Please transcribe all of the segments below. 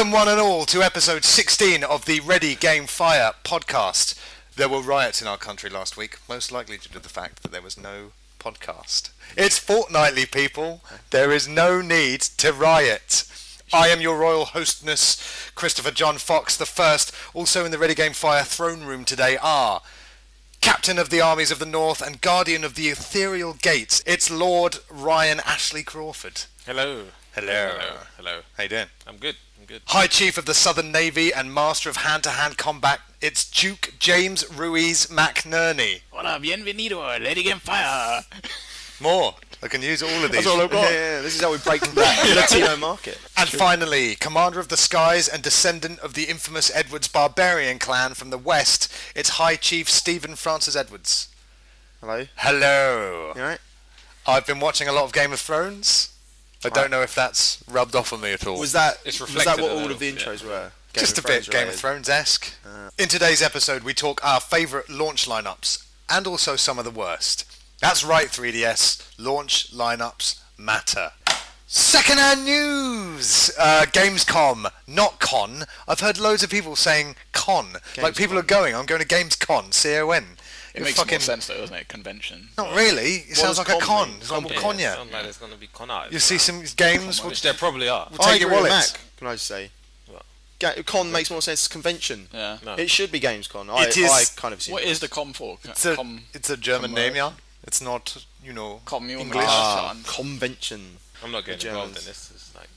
Welcome one and all to episode 16 of the Ready Game Fire podcast. There were riots in our country last week, most likely due to the fact that there was no podcast. It's fortnightly, people. There is no need to riot. I am your royal hostess, Christopher John Fox the First. Also in the Ready Game Fire throne room today are Captain of the Armies of the North and Guardian of the Ethereal Gates. It's Lord Ryan Ashley Crawford. Hello. Hello. Hello. How you doing? I'm good. High Chief of the Southern Navy and Master of Hand-to-Hand Combat, it's Duke James Ruiz McNerney. Hola, bienvenido a Ready Game Fire. More. I can use all of these. That's all I've got. Yeah, this is how we break that Latino market. And finally, Commander of the Skies and descendant of the infamous Edwards Barbarian clan from the West, it's High Chief Stephen Francis Edwards. Hello. Hello. You alright? I've been watching a lot of Game of Thrones. I don't know if that's rubbed off on me at all. Was that It's what reflected all in of the those, intros were? Just a bit Game of Thrones-esque. In today's episode, we talk our favourite launch lineups and also some of the worst. That's right, 3DS. Launch lineups matter. Second-hand news! Gamescom, not con. I've heard loads of people saying con. Like people are going. I'm going to Gamescom, C-O-N. It makes more sense though, doesn't it? Convention. Not really. It sounds like a con. mean? It's like Yeah, con, yeah. sounds like there's going to be con art. You see some games. Which there probably are. We'll take your wallets. Mac, can I just say? What? Con makes more sense. Convention. Yeah. No. It should be Gamescom. It is- I kind of assume. What is the com for? It's a German name, yeah. It's not, English. Convention. I'm not getting Germans. involved in this. It's like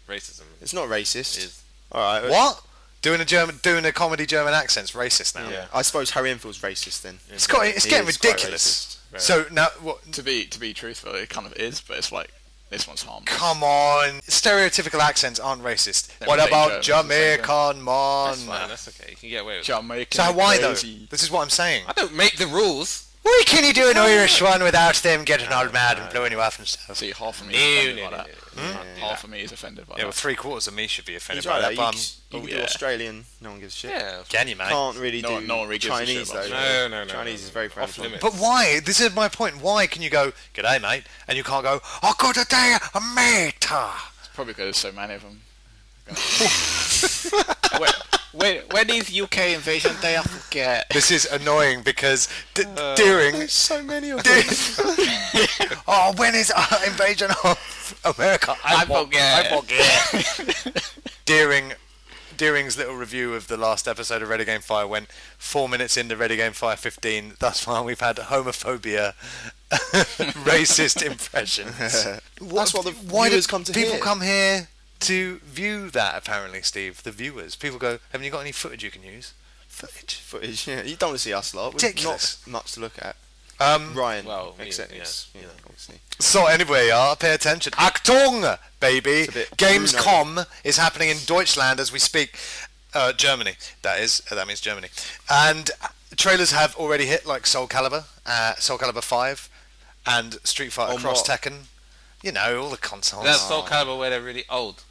racism. It's not racist. It is. All right. What? Doing a comedy German accent's racist now. Yeah. I suppose Harry Enfield's racist then. It's He getting is quite ridiculous. racist. So now, what? To be truthful, it kind of is, but it's like this one's harmless. Come on, stereotypical accents aren't racist. They're What really about German, Jamaican man? That's fine. That's okay. You can get away with it. Jamaican. So why though? crazy. This is what I'm saying. I don't make the rules. Why can you do an Irish one without them getting all mad and blowing you off and stuff? See, half of me No, is offended no, by no, that. no. Half of me is offended by Yeah, well, that. 3/4 of me should be offended He's by right. that. You can do yeah. Australian. No one gives a shit. Yeah. Can you, mate? Can't really No do one really gives a shit Chinese about though. it. No. Chinese is very Off proud. limits. But why? This is my point. Why can you go, "G'day, mate," and you can't go, "Oh, good day, mate." It's probably because there's so many of them. When is UK Invasion Day? I forget. This is annoying because during There's so many of them. oh, when is invasion of America? I forget. Deering's little review of the last episode of Ready Game Fire went 4 minutes into Ready Game Fire 15. Thus far, we've had homophobia, racist impressions. That's what the viewers come to people hear. come here to view that? Apparently, Steve, the viewers. People go, "Haven't you got any footage you can use?" Footage. Yeah, you don't want to see us lot. We've Ridiculous. not much to look at. Um, Ryan, well, except yeah, obviously. So anyway, pay attention. Achtung, baby! It's a bit Gamescom is happening in Deutschland as we speak. Germany, that means Germany. And trailers have already hit, like Soul Calibur 5, and Street Fighter On Cross what? Tekken. You know, all the consoles. That's Soul Calibur where they're really old.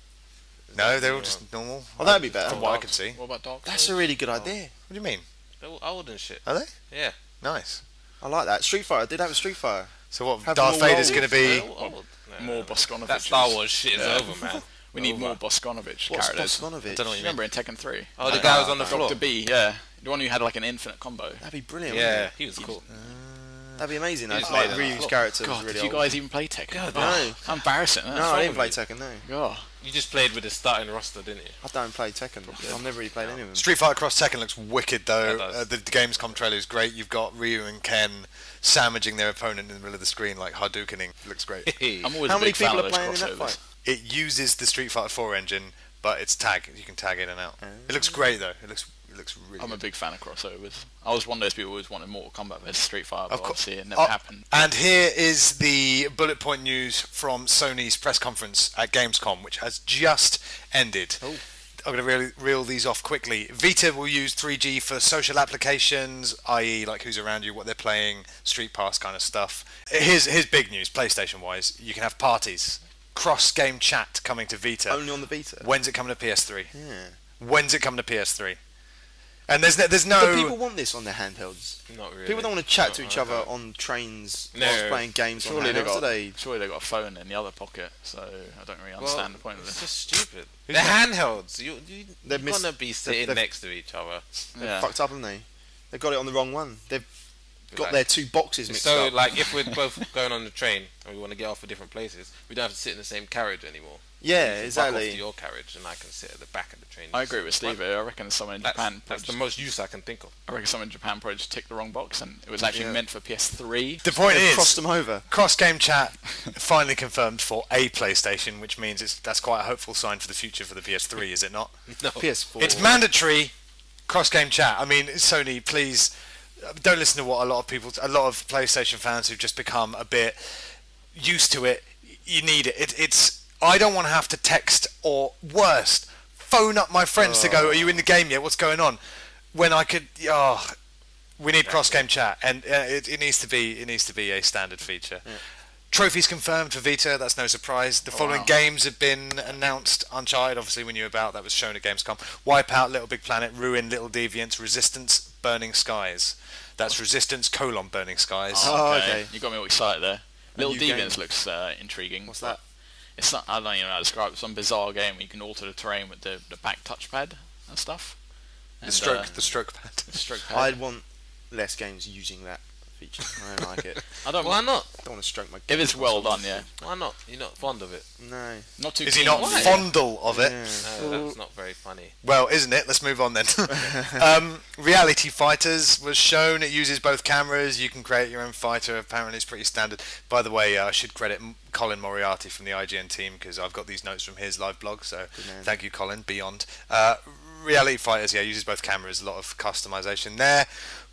No, they're all just normal. Oh, that'd be better. From what I can see. What about Dark That's a really good idea. What do you mean? They're all old and shit. Are they? Yeah. Nice. I like that. Street Fighter. Did have a Street Fighter. So what? Have Darth them all Vader's old. going to be... They're all old. No, More Bosconovich. That Star Wars shit is over, man. We need Over. more Bosconovich What's characters. Bosconovich? I don't know what you Remember in Tekken 3? Oh, the guy was on the floor. Dr. B, yeah. The one who had like an infinite combo. That'd be brilliant. Yeah, Wouldn't he was cool. it? That'd be amazing. He's That's like laid Ryu's out. character was God, really did you old. guys even play Tekken? God, no. How embarrassing. No, I didn't play Tekken. No, God. You just played with the starting roster, didn't you? I don't play Tekken. I've never really played any of them. Street Fighter Cross Tekken looks wicked though. It does. The Gamescom trailer is great. You've got Ryu and Ken sandwiching their opponent in the middle of the screen like Hadoukeening. It looks great. I'm always How a many big fan people of are those playing in that crossovers. fight? It uses the Street Fighter 4 engine, but it's tag. You can tag in and out. It looks great though. It looks really I'm a good. big fan of crossovers. I was one of those people who always wanted Mortal Kombat versus Street Fighter, but Of course. obviously it never Oh, happened. And here is the bullet point news from Sony's press conference at Gamescom, which has just ended. Oh. I'm going to really reel these off quickly. Vita will use 3G for social applications, i.e. like who's around you, what they're playing, Street Pass kind of stuff. Here's big news, PlayStation-wise. You can have parties. Cross-game chat coming to Vita. Only on the Vita. When's it coming to PS3? Yeah. When's it coming to PS3? And there's But no. people want this on their handhelds. Not really. People don't want to chat to No, each I other don't. on trains No. whilst playing games on Surely they handhelds, do got they? surely they got a phone in the other pocket, so I don't really understand the point of It's this. just stupid. They're handhelds. You're They've gonna be sitting they've- next to each other. They've Yeah. fucked up, haven't they? They've got it on the wrong one. They've got Like- their two boxes mixed So, up. like, if we're both going on the train and we want to get off at different places, we don't have to sit in the same carriage anymore. Yeah, You can buck off to exactly. your carriage, and I can sit at the back of the train. I agree with Steve. I reckon someone in Japan. That's the probably most use I can think of. I reckon someone in Japan probably just ticked the wrong box, and it was actually Yeah. meant for PS3. The point They've is, crossed them over. cross-game chat finally confirmed for a PlayStation, which means that's quite a hopeful sign for the future for the PS3, is it not? No. PS4. It's mandatory cross-game chat. I mean, Sony, please don't listen to what a lot of PlayStation fans who've just become a bit used to it. You need it. It's. I don't want to have to text or worst, phone up my friends to go, "Are you in the game yet? What's going on?" When I could. We need cross-game chat, and it needs to be. It needs to be a standard feature. Yeah. Trophies confirmed for Vita. That's no surprise. The following wow. games have been announced. Uncharted, obviously, we knew about. That was shown at Gamescom. Wipeout, Little Big Planet, Ruin, Little Deviants, Resistance, Burning Skies. That's Resistance : Burning Skies. Oh, okay. You got me all excited there. Little new game. Deviants looks intriguing. What's but that? It's not. I don't even know how to describe it. Some bizarre game where you can alter the terrain with the back touchpad and stuff. The stroke pad. The stroke pad. I'd want less games using that feature. I don't like it. I don't. Why not? I don't want to stroke my. If it's well done, yeah. Why not? You're not fond of it. No. Not too. Is he keen not on it. fondle of it? Yeah. No, that's not very funny. Well, isn't it? Let's move on then. Reality Fighters was shown. It uses both cameras. You can create your own fighter. Apparently, it's pretty standard. By the way, I should credit Colin Moriarty from the IGN team because I've got these notes from his live blog. So Good man. thank you, Colin. Beyond. Reality Fighters, uses both cameras. A lot of customization there.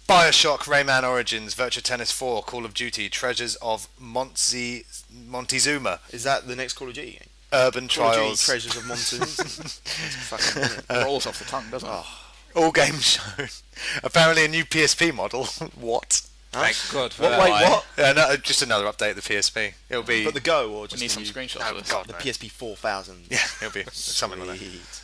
Bioshock, Rayman Origins, Virtua Tennis 4, Call of Duty, Treasures of Montezuma, Is that the next Call of Duty game? Urban Call of Duty Trials. Treasures of Monsters. That's fucking brilliant. Rolls off the tongue, doesn't it? All games shown. Apparently a new PSP model. What? Thank God for What? that. Wait, what? No, just another update of the PSP. It'll be. But the Go or We just need the some new- screenshots Oh, of this. God. the no. PSP 4000. Yeah, it'll be something like that. Sweet.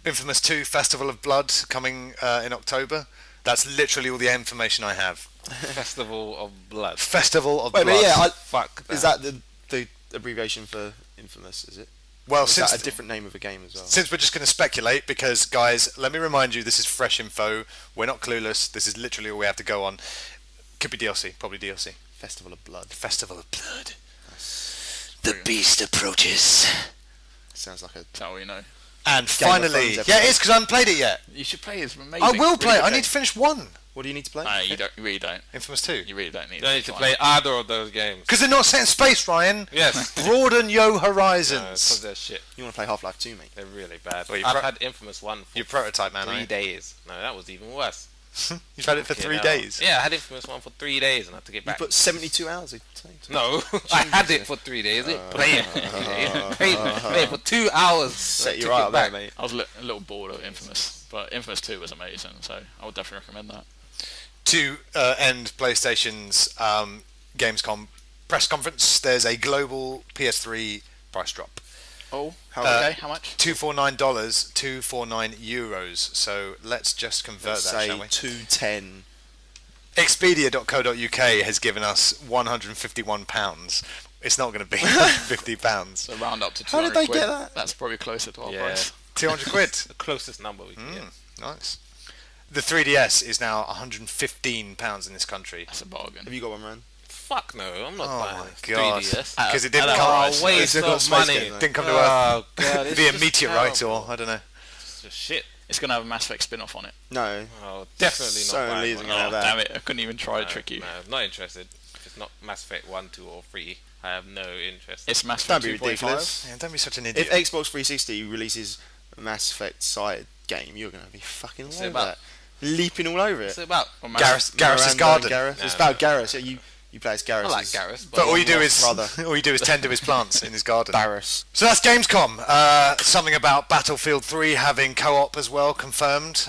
Infamous 2 Festival of Blood coming in October. That's literally all the information I have. Festival of Blood. Festival of Wait, Blood. but yeah, Fuck. is that the abbreviation for Infamous? Is it? well, Or is that since a different name of a game as well? since we're just going to speculate, because guys, let me remind you, this is fresh info. We're not clueless. This is literally all we have to go on. Could be DLC, probably DLC. Festival of Blood. Festival of Blood. The brilliant. beast approaches. Sounds like a. Is that all you know? And Game of finally, Thrones yeah, episode. it is because I haven't played it yet. You should play. It's amazing. I will Really play it. good I game. need to finish one. What do you need to play? No, you don't. You really don't. Infamous 2. You really don't need. You don't need to Fine. play either of those games. Because they're not set in space, Ryan. Yes. Broaden your Because horizons. they're shit. You want to play Half-Life 2, mate? They're really bad. Well, you I've pro- had Infamous 1 for Your prototype, man. 3 eh? days. No, that was even worse. You've had it for Okay, 3 now- days. Yeah, I had Infamous 1 for 3 days and I had to get You back. put 72 hours into it. No, I had it for 3 days. Played it for 3 days. Played it for 2 hours. Set I you took right it up there, back. mate. I was a little bored of Infamous, but Infamous 2 was amazing, so I would definitely recommend that. To end PlayStation's Gamescom press conference, there's a global PS3 price drop. Oh, Uh, how much? $249, €249. So let's just convert Let's that, say shall we? 210. Expedia.co.uk has given us £151. It's not going to be £50. So round up to 200 How did they quid. get that? That's probably closer to our Yeah. price. 200 quid. The closest number we can get. Nice. The 3DS is now £115 in this country. That's a bargain. Have you got one, man? Fuck no, I'm not Oh buying my this God. 3DS. Because it didn't at come, our Oh, waste It's got of space money. games, though. didn't come to Earth Oh god, it's via just meteorite terrible. or I don't know. It's just shit. It's going to have a Mass Effect spin-off on it. No. Oh, definitely not So buying amazing, one. I know Oh, that. damn it. I couldn't even try to trick you. No, not interested. If it's not Mass Effect 1, 2 or 3, I have no interest. It's Mass Don't Effect be 2.5. ridiculous. Yeah, don't be such an If idiot. Xbox 360 releases a Mass Effect side game, you're going to be fucking all What's it over about? that. Leaping all over What's it. it about? Or Mass Garrus' Miranda garden. and Garrus. No, It's about no. Garrus. Yeah, you play as Garrus. I like Garrus, But all you do your is brother. all you do is tend to his plants in his garden. Barris. So that's Gamescom. Something about Battlefield 3 having co-op as well confirmed.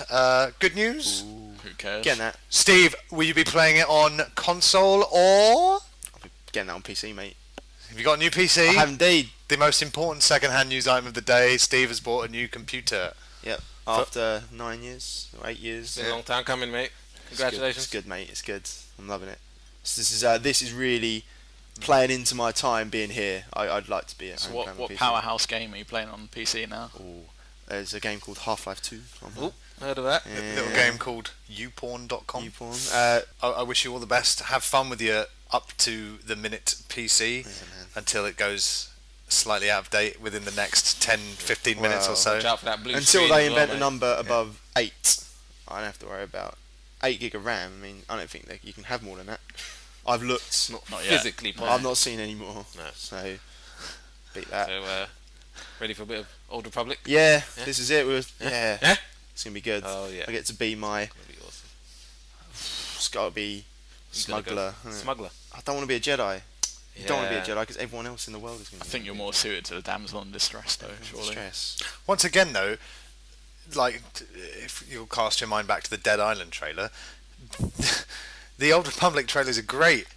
Good news. Who cares? Getting that. Steve, will you be playing it on console or I'll be getting that on PC, mate. have you got a new PC? I have indeed. The most important second-hand news item of the day. Steve has bought a new computer. Yep. after 9 years or 8 years. It's been a long time coming, mate. Congratulations. It's good, mate. It's good. I'm loving it. So this is really playing into my time being here. I'd like to be at So home playing on what PC. powerhouse game are you playing on PC now? Ooh, there's a game called Half-Life 2. Oh, heard of that? A little game called youporn.com. YouPorn. I wish you all the best. Have fun with your up to the minute PC Yeah, man. until it goes slightly out of date within the next 10-15 minutes or so. Watch out for that blue Until screen they as well, invent a mate. number above 8, I don't have to worry about 8 gig of RAM. I mean, I don't think that you can have more than that. I've looked. Not Not yet. physically No. possible. I've not seen any more. No. So beat that. So, ready for a bit of Old Republic? Yeah, Yeah. this is it. Yeah. Yeah? It's gonna be good. Oh, yeah. I get to be my. That'll be awesome. It's gotta be You gotta go smuggler. for isn't it? Smuggler. I don't want to be a Jedi. You don't want to be a Yeah. Jedi because everyone else in the world is going I to. think you're more suited to the damsel in distress, though. Surely. Stress. Once again, though, like if you'll cast your mind back to the Dead Island trailer, the Old Republic trailers are great.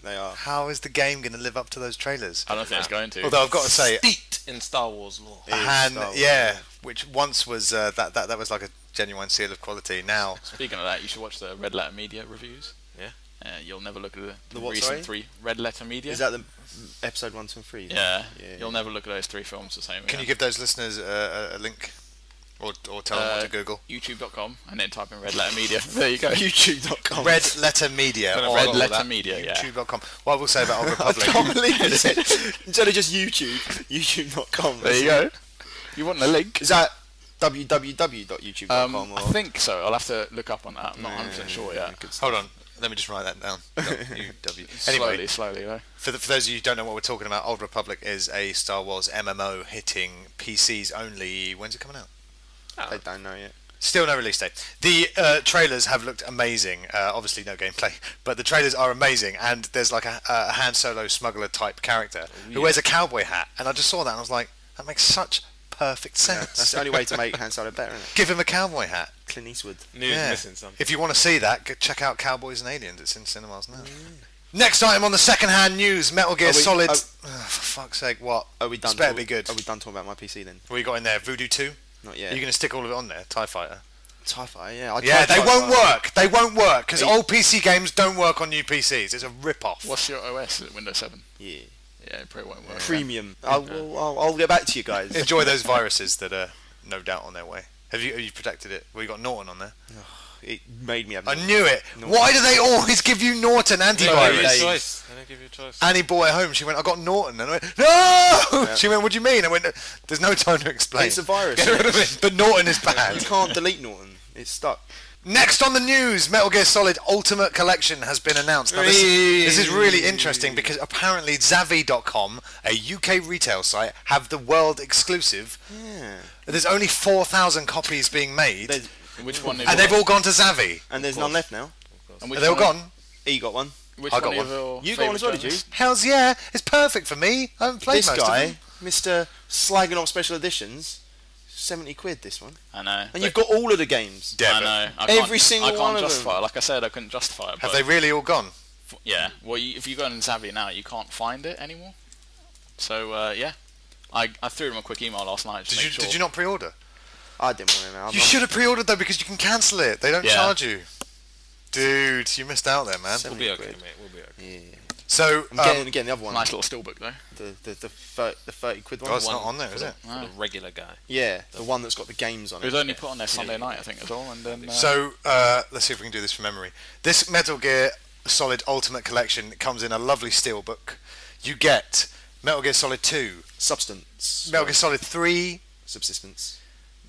They are. How is the game going to live up to those trailers? I don't think it's going to. Although I've got to say, Steeped in Star Wars lore. It is and Star Wars, yeah, which once was that was like a genuine seal of quality. Now, Speaking of that, you should watch the Red Letter Media reviews. Yeah. You'll never look at the what, recent sorry? 3 Red Letter Media. Is that the episode 1, 2, and 3? Yeah. Yeah. You'll never look at those 3 films the same. can you give those listeners a link, or tell them what to Google? YouTube.com and then type in Red Letter Media. There you go. YouTube.com. Red Letter Media. Don't know or Red Red Letter Letter Media. Yeah. YouTube.com. What I will say about Old I Republic. can't believe it. Instead of just YouTube, YouTube.com. There you go. You want the link? Is that www.youtube.com? I think so. I'll have to look up on that. I'm not 100% sure yet. Hold on, let me just write that down. Anyway, Slowly though. for those of you who don't know what we're talking about, Old Republic is a Star Wars MMO hitting PCs only. When's it coming out? They don't know yet. Still no release date. The trailers have looked amazing. Obviously no gameplay, but the trailers are amazing. And there's like a Han Solo smuggler type character who wears a cowboy hat. And I just saw that and I was like, that makes such perfect sense. That's the only way to make Han Solo better, isn't it? Give him a cowboy hat. Clint Eastwood. News Yeah. missing something. If you want to see that, check out Cowboys and Aliens. It's in cinemas now. Next item on the second-hand news: Metal Gear Are we- Solid. are- For fuck's sake, what? Are we done? This better be good. Are we done talking about my PC then? What you got in there? Voodoo 2? Not Are yet. you going to stick all of it on there? TIE Fighter? TIE Fighter, yeah. I Yeah, tried they TIE won't Fighter. work. They won't work because Hey. old PC games don't work on new PCs. It's a rip-off. What's your OS? Is it Windows 7? Yeah. Yeah, it probably won't work. Premium. I'll get back to you guys. Enjoy those viruses that are no doubt on their way. Have you protected it? Well, you got Norton on there. It made me have. I knew it. No. Why do they always give you Norton They don't give you a antivirus? choice. They don't give you a choice. Annie bought it home. She went, I got Norton. And I went, no! Yeah. She went, what do you mean? I went, there's no time to explain. It's a virus. Get rid of it. But Norton is You bad. can't delete Norton. It's stuck. Next on the news, Metal Gear Solid Ultimate Collection has been announced. Now this is really interesting because apparently Zavvi.com, a UK retail site, have the world exclusive. Yeah. There's only 4,000 copies being made, There's, Which one? and they've all gone to Zavvi. and there's none left now. And Are which they all one- gone? E got one. Which I got one of one. your You got one as well, favourite did you? genres? Hells yeah, it's perfect for me. I haven't played This most guy, of them. Mr. Slagging off special editions, 70 quid this one. I know. And you've got all of the games. Yeah, I but know. Every single I can't one of them. justify it. Like I said, I couldn't justify it. Have but they really all gone? Yeah. Well, if you go on Zavvi now, you can't find it anymore. So yeah, I threw them a quick email last night. Just to make sure. Did you not pre-order? I didn't want to know. You should have pre-ordered though because you can cancel it. They don't Yeah. charge you. Dude, you missed out there, man. Seven- We'll be 70 okay, quid. mate. We'll be okay. Yeah. So, I'm getting the other one. Nice little steelbook though. The 30 quid one. oh, it's One not on there, is for it? the- For the regular guy. Yeah, the one that's got the games on It was it. only put on there Sunday night, I think, as well. And then So, let's see if we can do this from memory. This Metal Gear Solid Ultimate Collection comes in a lovely steelbook. You get Metal Gear Solid 2, Substance. Metal Gear Solid 3, Subsistence.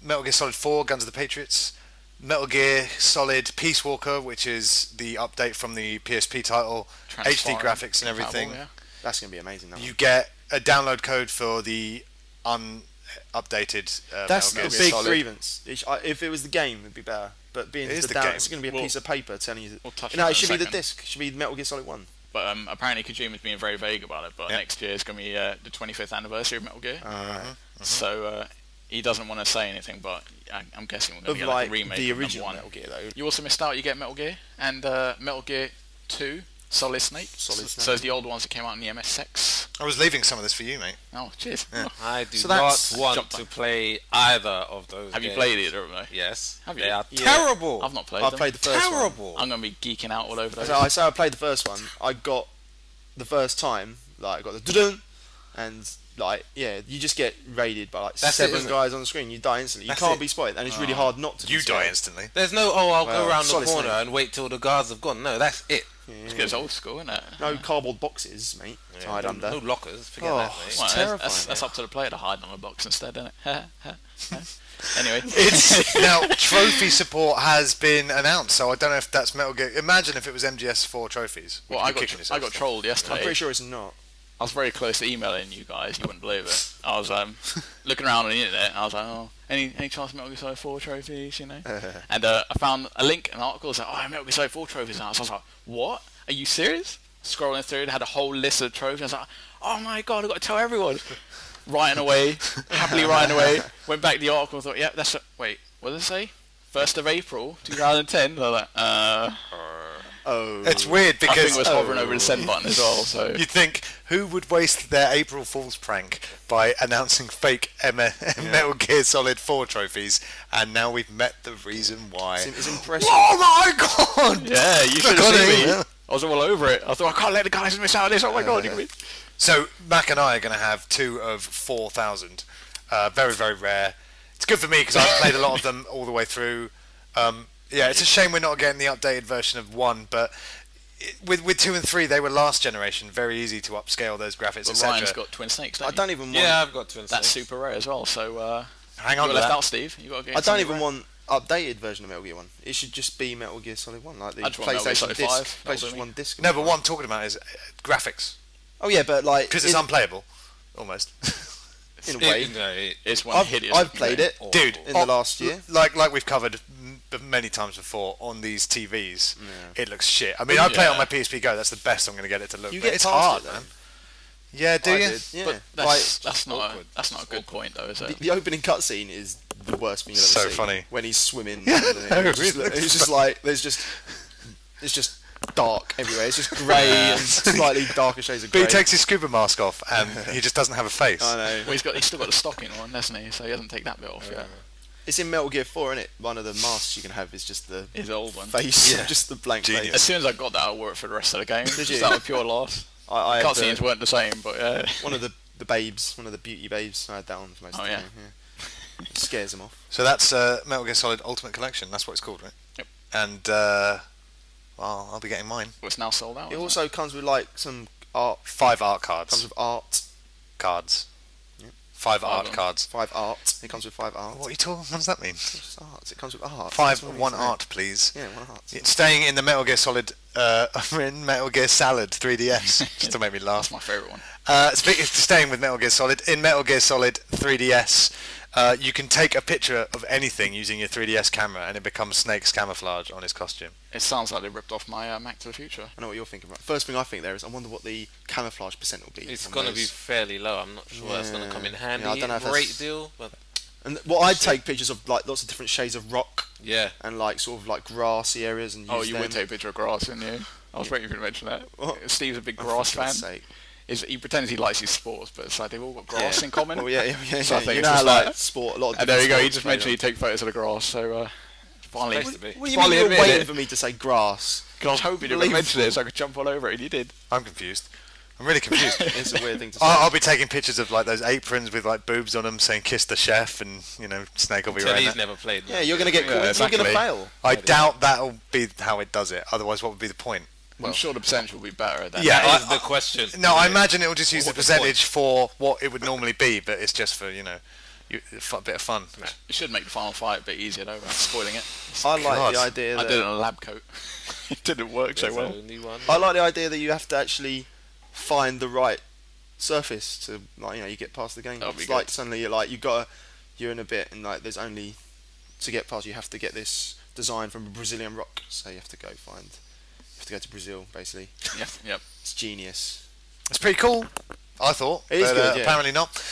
Metal Gear Solid 4, Guns of the Patriots, Metal Gear Solid Peace Walker, which is the update from the PSP title, HD Transform, graphics and everything. compatible, That's going to be amazing. That You one. get a download code for the unupdated That's Metal the Gear big Solid. grievance. If it was the game, it'd be better. But being It is the the down, game. it's going to be a We'll- piece of paper telling you. We'll touch No, on it that should in be a the second. disc. It should be Metal Gear Solid 1. But apparently Kojima's being very vague about it. But Yeah. next year is going to be the 25th anniversary of Metal Gear. Uh-huh. So he doesn't want to say anything. But I'm guessing we're going Of to get like like a remake the of original number 1. Metal Gear, though. You also missed out. You get Metal Gear and Metal Gear 2 Solid Snake. Solid Snake. So it's the old ones that came out in the MSX. I was leaving some of this for you, mate. Oh, cheers. Yeah. I do So not that's- want Jump to back. play either of those Have you games. played either of them? Yes. Have you? They are Yeah. terrible. I've not played I them. played the first one. Terrible. I'm going to be geeking out all over those. So I played the first one. I got the first time, like, I got the dun, and like, yeah, you just get raided by like That's it, 7 isn't it? guys on the screen. You die instantly. You That's can't it. be spotted, and it's really hard not to. You be die spotted. instantly. There's no, I'll Well, go around the Solid corner Snake. and wait till the guards have gone. No, that's it. It's good, it's old school, isn't it? No cardboard boxes, mate. to hide under. No lockers. Forget Oh, that, mate. it's Well, terrifying. that's up to the player to hide on a box instead, isn't it? Anyway. It's now trophy support has been announced, so I don't know if that's Metal Gear. Imagine if it was MGS4 trophies. Well, Would I you be got kicking yourself? trolled I'm yesterday. pretty sure it's not. I was very close to emailing you guys. You wouldn't believe it. I was looking around on the internet. And I was like, oh, any chance of Metal Gear Solid 4 trophies, you know? And I found a link, an article that said, oh, Metal Gear Solid 4 trophies now. So I was like, what? Are you serious? Scrolling through, it had a whole list of trophies. I was like, oh my god, I've got to tell everyone. Writing away, happily writing away. Went back to the article and thought, yeah, that's wait, what did it say? 1st of April 2010. I was like, Oh. It's weird I think because it was hovering over the send button as well. So you'd think, who would waste their April Fool's prank by announcing fake Metal Gear Solid 4 trophies, and now we've met the reason why. It's impressive. Oh my god! yeah, you should Got have it. seen me. I was all over it. I thought I can't let the guys miss out on this. Oh my god! You can be... So Mac and I are going to have 2 of 4,000. Very, very rare. It's good for me because I've played a lot of them all the way through. Yeah, it's a shame we're not getting the updated version of 1, but with 2 and 3, they were last generation. Very easy to upscale those graphics, But Ryan's etc. got twin snakes. I Don't don't you? even want. Yeah, I've got twin That's snakes. super rare as well. So Hang you on got to left that. out, Steve. You got to get. I don't something even rare. want updated version of Metal Gear 1. It should just be Metal Gear Solid 1, like the I just want Metal Gear PlayStation Solid disc. 5, that'll do PlayStation me. 1 disc. No, but what I'm talking about is graphics. Oh yeah, but like Because it's unplayable, almost. in a way. It's one I've, hideous. I've played it, Dude, in the last year. Like we've covered many times before on these TVs, Yeah. it looks shit. I mean, I play it on Yeah. my PSP Go. That's the best I'm going to get it to look. You but get it's past hard, it, though. man. Yeah, do I you? did, yeah. But that's not awkward. that's not a good point though, is it? The opening cutscene is the worst thing you've ever So seen. funny. When he's swimming. Yeah, and it it's just, really looks it's just like it's just dark everywhere. It's just grey and slightly darker shades of But grey. he takes his scuba mask off and he just doesn't have a face. I know. Well, he's still got the stocking on, hasn't he? So he hasn't taken that bit off yet. It's in Metal Gear 4, isn't it? One of the masks you can have is just the His old one. face, Yeah. just the blank Genius. As face. soon as I got that, I wore it for the rest of the game. Did Just you? out of pure loss. I had Cutscenes the, weren't the same, but yeah. one of the babes, one of the beauty babes. I had that on for most Oh, of the yeah. game. Yeah. It scares them off. So that's Metal Gear Solid Ultimate Collection. That's what it's called, right? Yep. And well, I'll be getting mine. Well, it's now sold out. It isn't also comes with like some art. 5 art Comes cards. with art. Cards. Yeah. 5 Five art of them. cards. 5 art. It comes with 5 art. What are you talking? What does that mean? It's just art. It comes with art. 5, That's what 1 it's saying. art, please. Yeah, 1 art. Yeah, staying in the Metal Gear Solid, in Metal Gear Salad 3DS, just to make me That's laugh. my favourite one. Staying with Metal Gear Solid, in Metal Gear Solid 3DS, you can take a picture of anything using your 3DS camera, and it becomes Snake's camouflage on his costume. It sounds like they ripped off my Mac to the Future. I know what you're thinking about. First thing I think there is, I wonder what the camouflage percent will be. It's on going to those. be fairly low. I'm not sure that's going to Yeah. come in Yeah, handy. I don't know if Great that's- deal, but And well, I'd take pictures of like lots of different shades of rock yeah. and like sort of like grassy areas and use Oh, you them. would take a picture of grass, wouldn't you? I was waiting for you to mention that. What? Steve's a big Oh, grass for fan. God's sake. He pretends he likes his sports, but it's like they've all got grass Yeah. in common. Oh yeah. So I think You it's know, how, just like like- sport. A lot of And there you different go. He sports just play mentioned he'd take photos of the grass. So finally, Place to be. What do you Finally mean you're admitted waiting it. for me to say grass? Because I was hoping you would mention it so I could jump all over it, and you did. I'm confused. I'm really confused. It's a weird thing to say. I'll be taking pictures of like those aprons with like boobs on them saying "kiss the chef" and Snake will be Tell wearing he's that. never played. Yeah, you're gonna get Yeah, caught. exactly. You're gonna fail. I doubt that'll be how it does it. Otherwise, what would be the point? I'm sure the percentage will be better. Than Yeah, That is I- the question. No, I imagine it will just use the What's the point? percentage for what it would normally be, but it's just for a bit of fun. It should make the final fight a bit easier though, without spoiling it. I like God. the idea I that did it in a lab coat. It didn't work so There's well. only one. I like the idea that you have to actually find the right surface to like you get past the game. That'll be It's like good. suddenly you're in a bit and like there's only to get past you have to get this design from a Brazilian rock. So you have to go to Brazil basically. Yep. It's genius. It's pretty cool. I thought, It is but good, yeah. apparently not.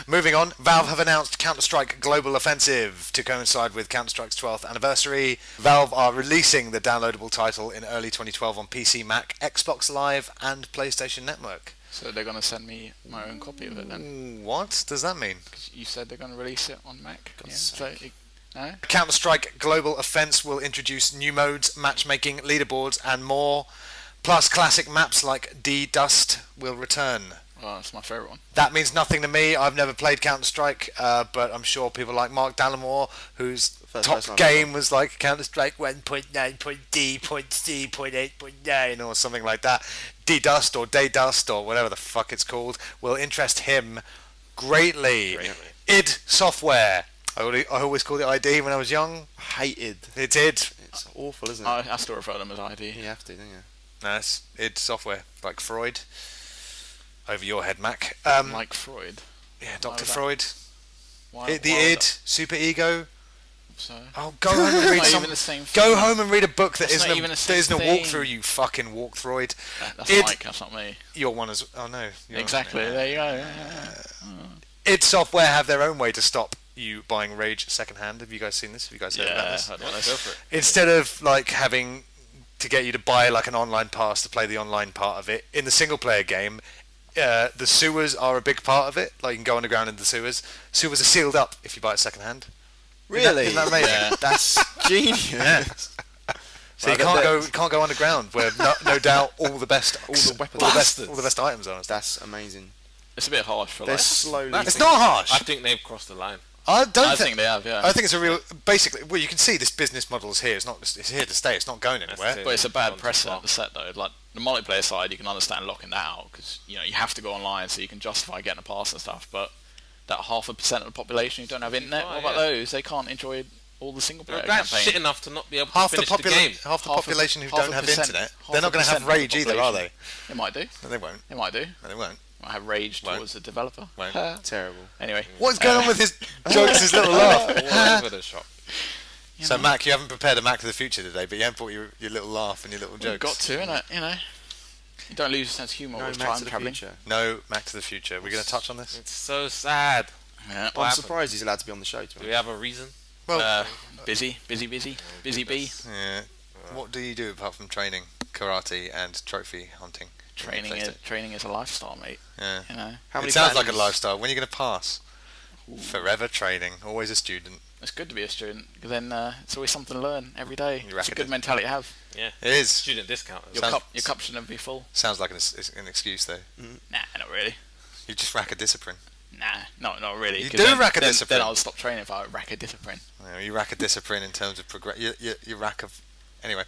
Moving on, Valve have announced Counter-Strike Global Offensive to coincide with Counter-Strike's 12th anniversary. Valve are releasing the downloadable title in early 2012 on PC, Mac, Xbox Live, and PlayStation Network. So they're going to send me my own copy of it then? What does that mean? 'Cause you said they're going to release it on Mac. Yeah, so no? Counter-Strike Global Offense will introduce new modes, matchmaking, leaderboards, and more. Plus, classic maps like D-Dust will return. Oh, that's my favourite one. That means nothing to me. I've never played Counter-Strike, but I'm sure people like Mark Dallimore, whose top game was like Counter-Strike 1.9.D.C.8.9 or something like that. D-Dust or Day-Dust or whatever the fuck it's called will interest him greatly. id Software. I always called it ID when I was young. Hated. It did. It's awful, isn't it? I still refer to them as ID. You have to, don't you? No, it's id Software, like Freud. Over your head, Mac. Like Freud. Yeah, Dr. was that? Freud. Why, The why id, would super ego. So Oh, go home and read not some. even the same Go thing. home and read a book that That's not isn't even a, the that same isn't a thing. walkthrough. You fucking walkthroid. That's id, Mike, that's not me. Your one is. Oh no. Exactly, there you go. id Software have their own way to stop you buying Rage secondhand. Have you guys seen this? Have you guys heard about this? I don't know. Go for it. Instead of like having to get you to buy like an online pass to play the online part of it in the single player game, the sewers are a big part of it. Like you can go underground in the sewers. Sewers are sealed up if you buy it secondhand. Really? Isn't that amazing? Yeah. That's genius. Yeah. So you can't go underground where no doubt all the best weapons. all the best items are. That's amazing. It's a bit harsh for They're like. slowly. It's not harsh. I think they've crossed the line. I don't I think think they have, yeah. I think it's a real. Basically, well, you can see this business model is here. It's here to stay. It's not going anywhere. true. But it's a bad Gone too precedent far. to set though. Like the multiplayer side, you can understand locking that out because you have to go online so you can justify getting a pass and stuff. But that 0.5% of the population who don't have internet, what about those? They can't enjoy all the single player That's campaign. shit enough to not be able to Half the finish the game. population who don't have 0.5%, internet, they're not going to have 0.5% of the Rage either, are they? They might do. No, they won't. They might do. No, they won't. Might have rage Won't. towards the developer. Won't. Terrible. Anyway. What's going on with his jokes? His little laugh. All over the shop. So, Mac, you haven't prepared a Mac of the Future today, but you haven't brought your little laugh and your little You've jokes. got to, innit? You don't lose your sense of humour No, with Mac time to the travelling. future. No Mac to the Future. We're going to touch on this. It's so sad. Yeah. What I'm happened? surprised he's allowed to be on the show. To Do we have a reason? Well, Busy bee. yeah. What do you do apart from training, karate, and trophy hunting? Training is a lifestyle, mate. Yeah. How many It sounds like a plans- lifestyle. When are you going to pass? Forever training. Always a student. It's good to be a student because then it's always something to learn every day. You It's a reckon good it? mentality to have. Yeah. It is. Student discount. Your Sounds- cup shouldn't be full. Sounds like an excuse, though. Nah, not really. You just rack a discipline. Nah, not really. You 'cause do then, rack a then, discipline. Then I'll stop training if I rack a discipline. You rack a discipline in terms of progress. You rack of. Anyway,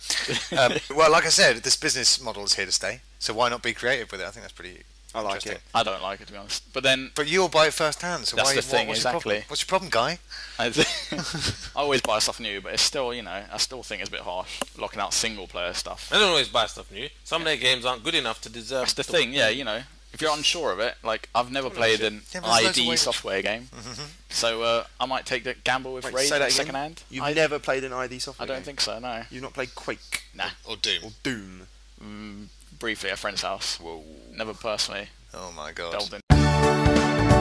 well, like I said, this business model is here to stay. So why not be creative with it? I think that's pretty. I like interesting. it. I don't like it, to be honest. But then But you'll buy it first hand. So That's why? the thing, what's your problem? exactly. What's your problem, guy? I always buy stuff new, but it's still, I still think it's a bit harsh locking out single player stuff. I don't always buy stuff new. Some of their games aren't good enough to deserve. That's the thing, yeah, if you're unsure of it, like I've never played an Yeah, but there's loads of ID ways- software game, so I might take the gamble with Wait, Rage say that again? second hand. You've never played an ID software I don't game? think so, no. You've not played Quake Nah, Or Doom? or Doom? briefly at a friend's house. Whoa. Never personally Oh my god. delved in.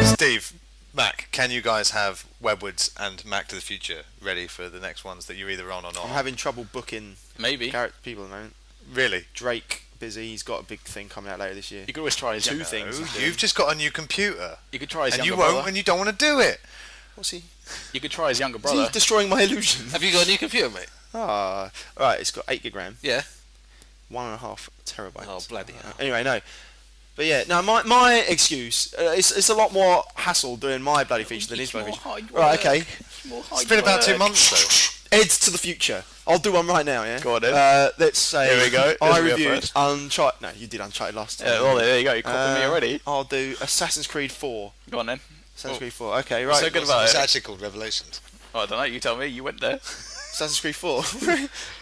Steve, Mac, can you guys have Webwoods and Mac to the Future ready for the next ones that you're either on or not? I'm having trouble booking Maybe. people at the moment. Really? Drake busy. He's got a big thing coming out later this year. You could always try his Two younger. things. Oh, you've just got a new computer. You could try his And younger you won't brother. when you don't want to do it. What's he? You could try his younger Is brother. he destroying my illusion? Have you got a new computer, mate? Ah, right. It's got 8 gig RAM, Yeah. 1.5 terabytes. Oh, bloody hell. Anyway, no. But yeah, no. My excuse. It's a lot more hassle doing my bloody feature than his bloody feature. Right. Okay. It's been about 2 months though. Heads to the future. I'll do one right now. Yeah. Go on then. Let's say. Here we go. I This will be our reviewed first. Uncharted. No, you did Uncharted last time. Yeah, well, there you go. You copied me already. I'll do Assassin's Creed 4. Go on then. Assassin's Creed 4. Okay, right. What's so good about It's it? actually called Revelations. Oh, I don't know. You tell me. You went there. Assassin's Creed 4.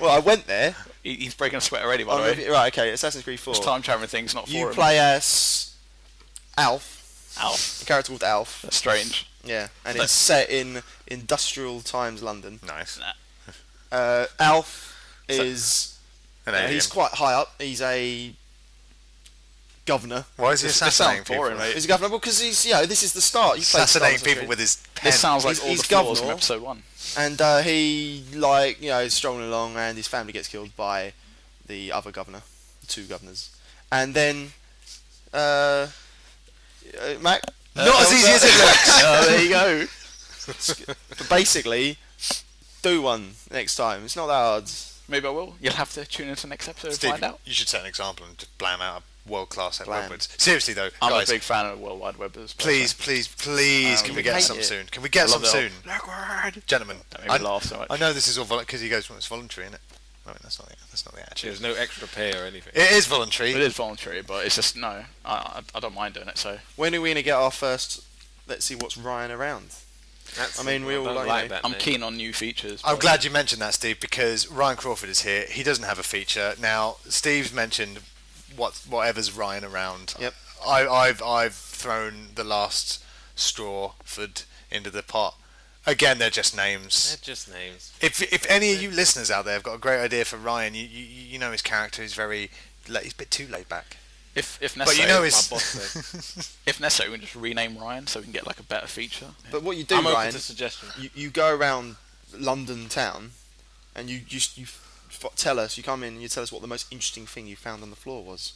Well, I went there. He's breaking a sweat already, by the way. Right. Okay. Assassin's Creed 4. This time traveling thing's not for You him. play as Alf. Alf. A character called Alf. That's strange. Yeah, and it's set in industrial times London. Nice. Alf is... An alien. he's quite high up. He's a governor. Why is he assassinating people? boring, mate. He's a governor because he's, this is the start. You play Assassinating Star Wars people with his pen. This sounds like all he's the flaws governor. from episode 1. And he, is strolling along, and his family gets killed by the other governor, the 2 governors. And then, Mac? Not as easy as it looks. There you go. But basically, do one next time. It's not that hard. Maybe I will. You'll have to tune into the next episode Steve, and find out. you should set an example and just blam out a world-class Blam. words. Seriously though, I'm guys, a big fan of the World Wide Web. as well, please, so. please, can we get hate some it. soon? Can we get I some love soon? Liquid. Gentlemen, Don't make me laugh so much. I know this is all because he goes, well, it's voluntary, isn't it? No, that's not the attitude. There's no extra pay or anything. It is voluntary. It is voluntary, but it's just no. I don't mind doing it. So When are we going to get our first, let's see what's Ryan around? That's I mean, we all don't like that I'm name. keen on new features. I'm but- glad you mentioned that, Steve, because Ryan Crawford is here. He doesn't have a feature. Now, Steve's mentioned whatever's Ryan around. Yep. I've thrown the last Strawford into the pot. Again, they're just names. They're just names. If any of you listeners out there have got a great idea for Ryan, you know his character is he's a bit too laid back. If necessary, But you know My his boss said. if necessary, we can just rename Ryan so we can get like a better feature. But what you do, I'm open Ryan, to suggestions. you go around London town, and you tell us. You come in and you tell us what the most interesting thing you found on the floor was.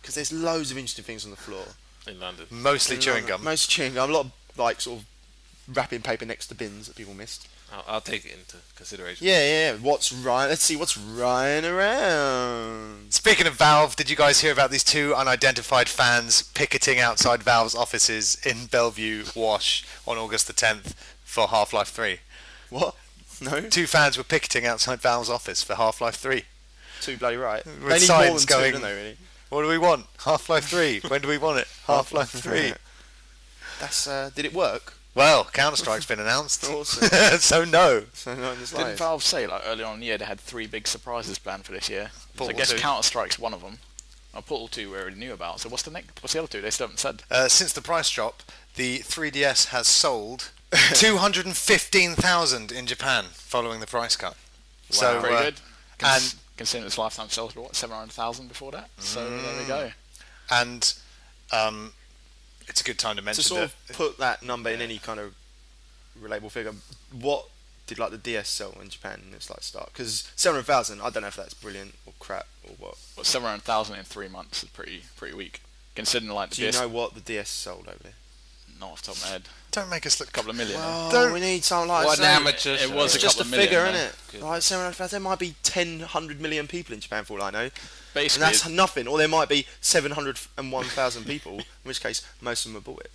Because there's loads of interesting things on the floor. In London. mostly In chewing London. gum. Mostly chewing gum. A lot of sort of wrapping paper next to bins that people missed. I'll take it into consideration. Yeah. What's Ryan? Let's see what's Ryan around. Speaking of Valve, did you guys hear about these 2 unidentified fans picketing outside Valve's offices in Bellevue, Wash, on August the 10th for Half-Life 3? What? No. 2 fans were picketing outside Valve's office for Half-Life 3. Too bloody right. With They need more signs than going- 2, don't they? Really. What do we want? Half-Life 3. When do we want it? Half-Life 3. That's. Did it work? Well, Counter-Strike's been announced. Awesome. So no. So not in this Didn't life. Valve say like earlier on in the year they had 3 big surprises planned for this year? So I Portal guess 2. Counter Strike's one of them. Portal 2 we already knew about. So what's the next? What's the other 2? They still haven't said. Since the price drop, the 3DS has sold 215,000 in Japan following the price cut. So Very good. and Considering its lifetime sales were 700,000 before that. So there we go. and it's a good time to To mention sort that. of put that number in any kind of relatable figure, what did like the DS sell in Japan in its like start? Because 700,000, I don't know if that's brilliant or crap or what. But 700,000 in 3 months is pretty weak. Considering like the Do you DS, know what the DS sold over there? not off the top of my head, Don't make us look. a couple of million. Well, Don't- we need something like What an that. amateur it show. was It's a just a couple of million, figure, though. isn't it? Good. Like 700,000, there might be 100 million people in Japan for all I know. And Basically, that's nothing. Or there might be 701,000 people, in which case most of them have bought it.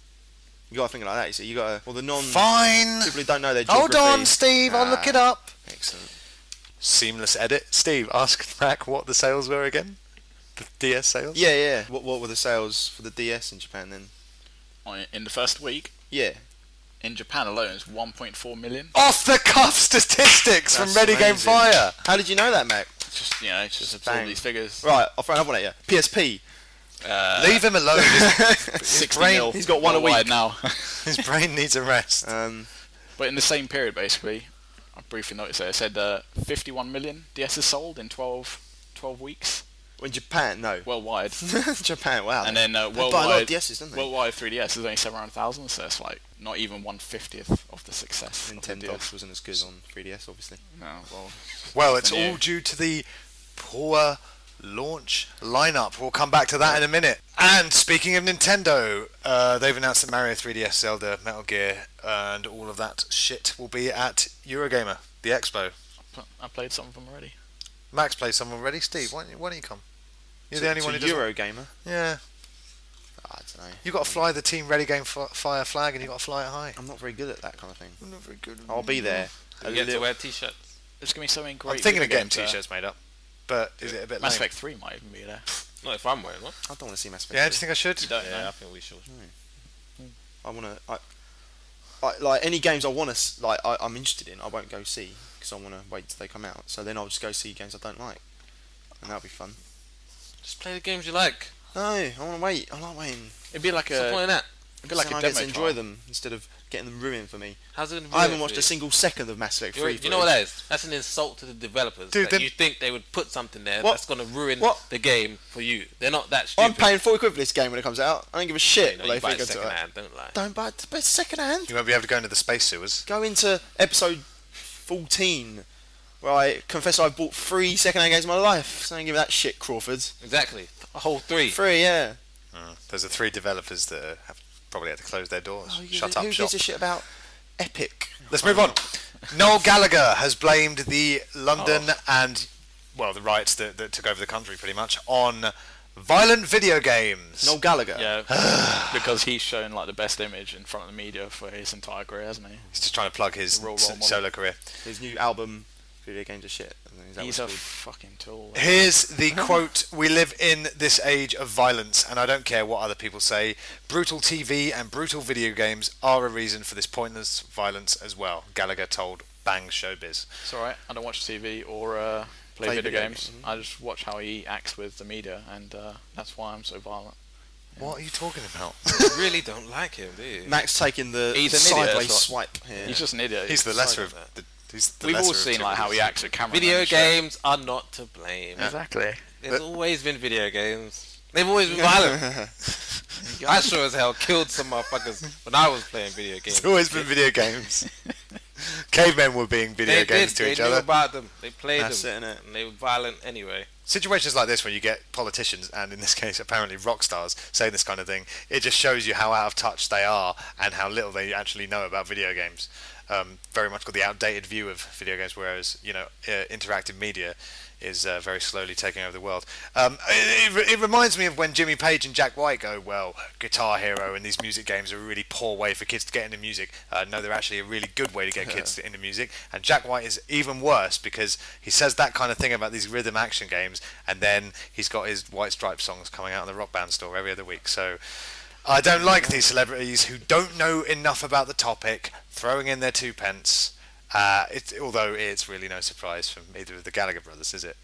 You got to think like that, you see. You got to, well, the Fine. people who don't know their Hold geography. on, Steve. I'll look it up. Excellent. Seamless edit. Steve, ask Mac what the sales were again. The DS sales. Yeah. What were the sales for the DS in Japan then? in the first week Yeah. in Japan alone, it's 1.4 million. Off the cuff statistics from That's Ready Game amazing. Fire. How did you know that, Mac? It's just it's just Bang. all these figures. Right, I'll throw another one at you. PSP. Leave him alone. His 60 brain, mil. he's got one a worldwide week. now. his brain needs a rest. But in the same period, basically, I briefly noticed it. It said 51 million DSs sold in 12 weeks In Japan, no. worldwide. Japan, wow. And then They buy a lot of worldwide, DSs, don't they? worldwide 3DS is only 700,000, so it's like not even 1/50th of the success. of the Nintendo DS. wasn't as good on 3DS, obviously. No, well, Well, it's nothing all new. due to the poor launch lineup. We'll come back to that in a minute. And speaking of Nintendo, they've announced that Mario 3DS, Zelda, Metal Gear, and all of that shit will be at Eurogamer, the expo. I played some of them already. Max played some already. Steve, why don't you come? You're the only one who doesn't. Eurogamer? Yeah. I don't know. You've got to fly the Team Ready Game Fire flag and you've got to fly it high. I'm not very good at that kind of thing. I'm not very good. I'll be there. You get to wear t-shirts. There's gonna be so many great. I'm thinking of video getting games there. t-shirts made up. But is it a bit Mass lame? Effect 3 might even be there. Not if I'm wearing one. I don't want to see Mass Effect. Yeah, do you think I should? You don't Yeah, know. I think we should. I want to. I like any games I want to like. I'm interested in. I won't go see because I want to wait till they come out. So then I'll just go see games I don't like, and that'll be fun. Just play the games you like. No, I want to wait. I like waiting. It'd be like What's the point of that? A bit like a I demo get to enjoy trial. them instead of getting them ruined for me. How's it gonna be I haven't ruined watched for a you? single second of Mass Effect 3. You know what that is? That's an insult to the developers. Dude, That then- you think they would put something there What? that's going to ruin What? the game for you. They're not that stupid. I'm paying full equip for this game when it comes out. I don't give a shit You know, what they you buy think it into second it. hand, don't lie. Don't buy it, but it's second hand. You won't be able to go into the space sewers. Go into episode 14, where I confess I've bought 3 second-hand games in my life. So don't give me that shit, Crawford. Exactly. A whole 3. 3, yeah. Those are 3 developers that have probably had to close their doors. Oh, Shut up who shop. gives a shit about Epic? Let's move on. Noel Gallagher has blamed the London and, well, the riots that took over the country pretty much on violent video games. Noel Gallagher. Yeah, because he's shown like the best image in front of the media for his entire career, hasn't he? He's just trying to plug his Role model. solo career. His new album, Video Games Are Shit. Is that He's what a it's called? fucking tool. Here's the quote: "We live in this age of violence, and I don't care what other people say. Brutal TV and brutal video games are a reason for this pointless violence as well," Gallagher told Bang Showbiz. It's alright. I don't watch TV or play video games. I just watch how he acts with the media, and that's why I'm so violent. What are you talking about? You really don't like him, do you? Max taking the He's an idiot, sideways that's swipe here. He's just an idiot. He's the lesser of the. He's the We've all lesser of seen two like how evils. he acts at camera. Video games are not to blame. Exactly. There's always been video games. They've always been violent. I sure as hell killed some motherfuckers when I was playing video games. It's always been video games. Cavemen were being video They games did. to They each knew other. about them. They played That's them. it, innit? And they were violent anyway. Situations like this, when you get politicians, and in this case apparently rock stars, saying this kind of thing, it just shows you how out of touch they are and how little they actually know about video games. Very much got the outdated view of video games, whereas interactive media is very slowly taking over the world. It reminds me of when Jimmy Page and Jack White go, well, Guitar Hero and these music games are a really poor way for kids to get into music. No, they're actually a really good way to get kids into music. And Jack White is even worse because he says that kind of thing about these rhythm action games, and then he's got his White Stripes songs coming out in the Rock Band store every other week. So I don't like these celebrities who don't know enough about the topic throwing in their 2 pence. Although it's really no surprise from either of the Gallagher brothers, is it?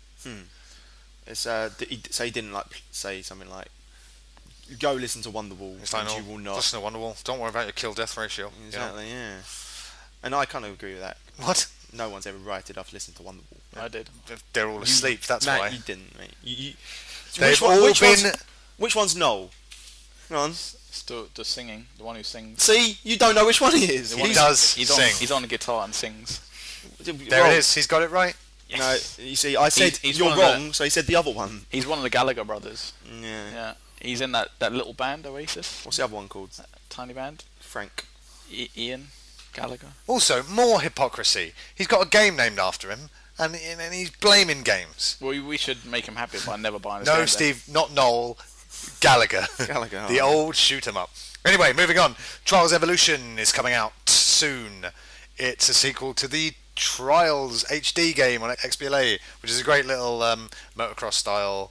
It's he didn't say something like, "Go listen to Wonderwall, It's like, and no, you will not." listen to Wonderwall. Don't worry about your kill-death ratio. Exactly, yeah. And I kind of agree with that. What? No one's ever rioted after listening to Wonderwall. I did. They're all asleep. That's Matt, why. you didn't, mate. They've all been. Which one's Noel? Come on. Still the singing, the one who sings. See, you don't know which one he is. He does He's sing. he's on the guitar and sings. There it is. He's got it right. No, you see, I said He's you're one of wrong, so he said the other one. He's one of the Gallagher brothers. Yeah. Yeah. He's in that little band, Oasis. What's the other one called? Tiny band. Frank. Ian Gallagher. Also, more hypocrisy. He's got a game named after him, and he's blaming games. Well, we should make him happy by never buying his No, game, then. Steve, not Noel. Gallagher. Gallagher, The oh. old shoot 'em up. Anyway, moving on. Trials Evolution is coming out soon. It's a sequel to the Trials HD game on XBLA, which is a great little motocross style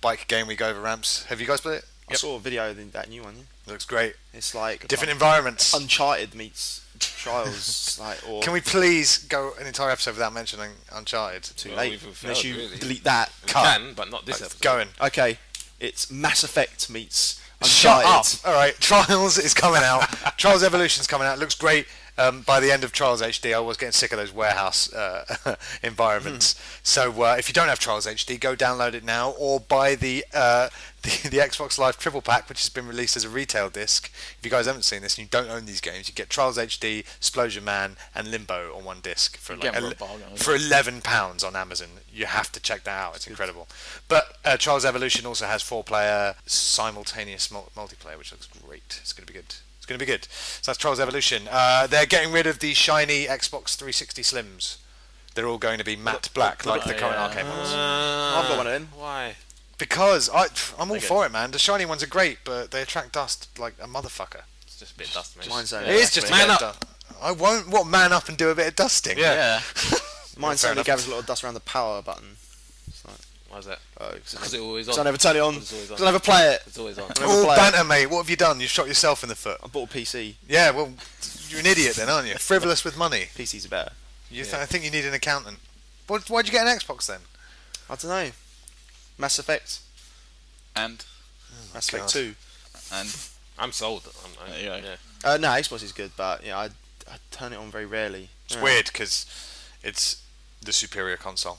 bike game we go over ramps. Have you guys played it? I saw a video of that new one. Yeah. Looks great. It's like Different environments. Uncharted meets Trials, or Can we please go an entire episode without mentioning Uncharted? too Well, late we've unless failed, you really. delete that. We Cut. can, but not this episode. Going. Okay, it's Mass Effect meets Shut Uncharted. up! Alright, Trials is coming out. Trials Evolution's coming out. Looks great. By the end of Trials HD, I was getting sick of those warehouse environments. So if you don't have Trials HD, go download it now, or buy the Xbox Live Triple Pack, which has been released as a retail disc. If you guys haven't seen this and you don't own these games, you get Trials HD, Explosion Man, and Limbo on one disc for Get them for a bargain, for £11 on Amazon. You have to check that out. It's incredible. But Trials Evolution also has 4-player simultaneous multiplayer, which looks great. It's going to be good. It's going to be good. So that's Trials Evolution. They're getting rid of the shiny Xbox 360 Slims. They're all going to be matte black, like the current arcade models. I've got one of them. Why? Because I'm all Okay. for it, man. The shiny ones are great, but they attract dust like a motherfucker. It's just a bit dust, mate. Mine's It only. is just a Man bit of up. dust. I won't. What, man up and do a bit of dusting? Yeah. Mine's Fair only enough. gathers a lot of dust around the power button. It's like, Why is that? because Because it's always I on. never turn it on. It's always on. Because I never play it. It's always on. Never Oh, play it. banter, mate. What have you done? You shot yourself in the foot. I bought a PC. Yeah, well, you're an idiot then, aren't you? Frivolous with money. PCs are better. I think you need an accountant. Why'd you get an Xbox then? I don't know. Mass Effect. And Mass Effect God. 2. and I'm sold. Yeah. No, Xbox is good, but yeah, I turn it on very rarely. It's Yeah. weird because it's the superior console.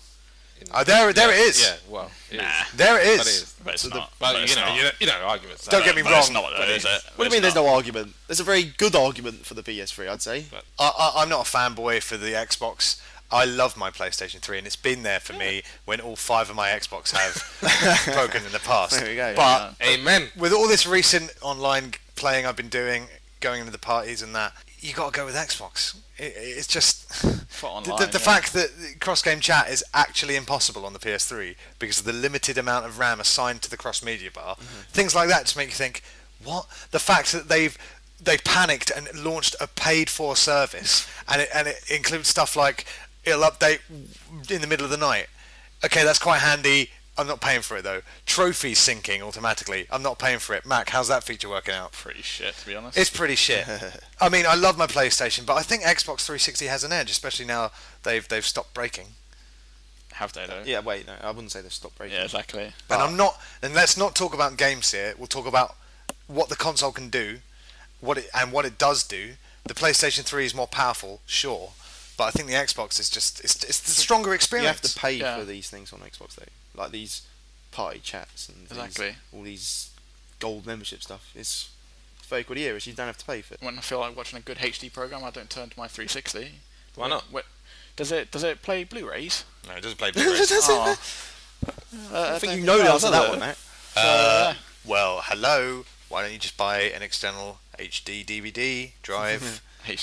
There it is. Yeah, well, it is. There it But it is. is. But it's But not. But But it's not. you know, arguments. Don't get me But it's wrong. not, though, is it? What do you mean there's no argument? There's a very good argument for the PS3, I'd say. I'm not a fanboy for the Xbox. I love my PlayStation 3, and it's been there for me when all 5 of my Xbox have broken in the past. There we go. But Amen. with all this recent online playing I've been doing, going into the parties and that, you got to go with Xbox. It's just For online, the fact that cross-game chat is actually impossible on the PS3 because of the limited amount of RAM assigned to the cross-media bar. Things like that just make you think, what? The fact that they panicked and launched a paid-for service, and it includes stuff like it'll update in the middle of the night. Okay, that's quite handy. I'm not paying for it though. Trophies syncing automatically. I'm not paying for it. Mac, how's that feature working out? pretty shit, to be honest. It's pretty shit. I mean, I love my PlayStation, but I think Xbox 360 has an edge, especially now they've stopped breaking. Have they though? Yeah, wait, no, I wouldn't say they've stopped breaking. Yeah, exactly. And let's not talk about games here. We'll talk about what the console can do, what it does do. The PlayStation 3 is more powerful, sure, but I think the Xbox is just it's the stronger experience. You have to pay Yeah. for these things on Xbox though, like these party chats and Exactly. all these gold membership stuff. It's very good here, you don't have to pay for it. When I feel like watching a good HD program, I don't turn to my 360. Why not? Does it play Blu-rays? No, it doesn't play Blu-rays. Oh. I think you know the answer to that one, Matt. Well, hello. Why don't you just buy an external HD DVD drive?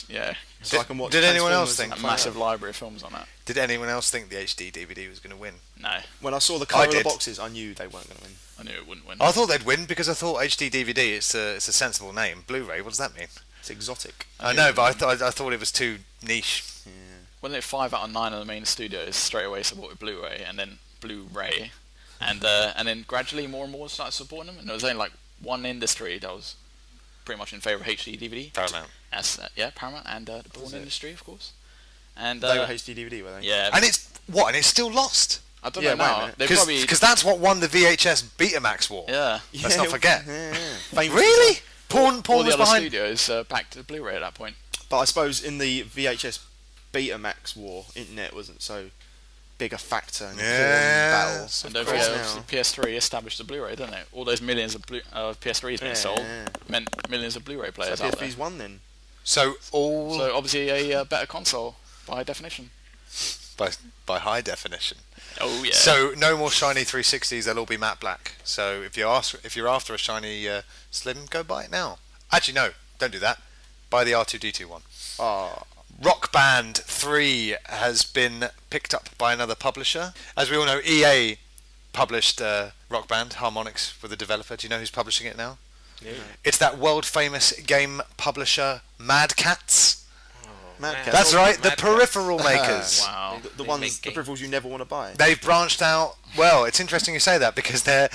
Yeah, So I can watch Did anyone else Transformers think? a massive library of films on that. Did anyone else think the HD DVD was going to win? No, When I saw the colour of the did. boxes, I knew they weren't going to win. I knew it wouldn't win. I thought they'd win because I thought HD DVD. It's a sensible name. Blu-ray. What does that mean? It's exotic. I know, but I thought it was too niche. Yeah. Wasn't it 5 out of 9 of the main studios straight away supported Blu-ray, and then Blu-ray, and then gradually more and more started supporting them, and there was only like one industry that was pretty much in favour of HD DVD. Paramount. Paramount and the porn industry, of course. And They were HD DVD, were they? yeah, And it's still lost. I don't Yeah, know wait a now. minute. They probably Because that's what won the VHS Betamax war. yeah. Let's not forget. Yeah. Famous. Really? Porn All the was other behind. studios back to Blu-ray at that point. But I suppose in the VHS Betamax war, internet wasn't so big a factor in the porn battle. And don't course forget, now. PS3 established the Blu-ray, didn't it? All those millions of PS3s being sold meant millions of Blu-ray So players out there. PSP's won then. So So obviously a better console by definition. by high definition. Oh yeah. So no more shiny 360s. They'll all be matte black. So if you're after a shiny Slim, go buy it now. Actually, no, don't do that. Buy the R2D2 one. Oh, Rock Band 3 has been picked up by another publisher. As we all know, EA published Rock Band. Harmonix were the developer. Do you know who's publishing it now? Yeah. It's that world-famous game publisher, Mad Catz. Mad Catz. That's right, the Mad Catz. peripheral makers. Wow. the They ones, make the games. peripherals you never want to buy. They've branched out. Well, it's interesting you say that because they're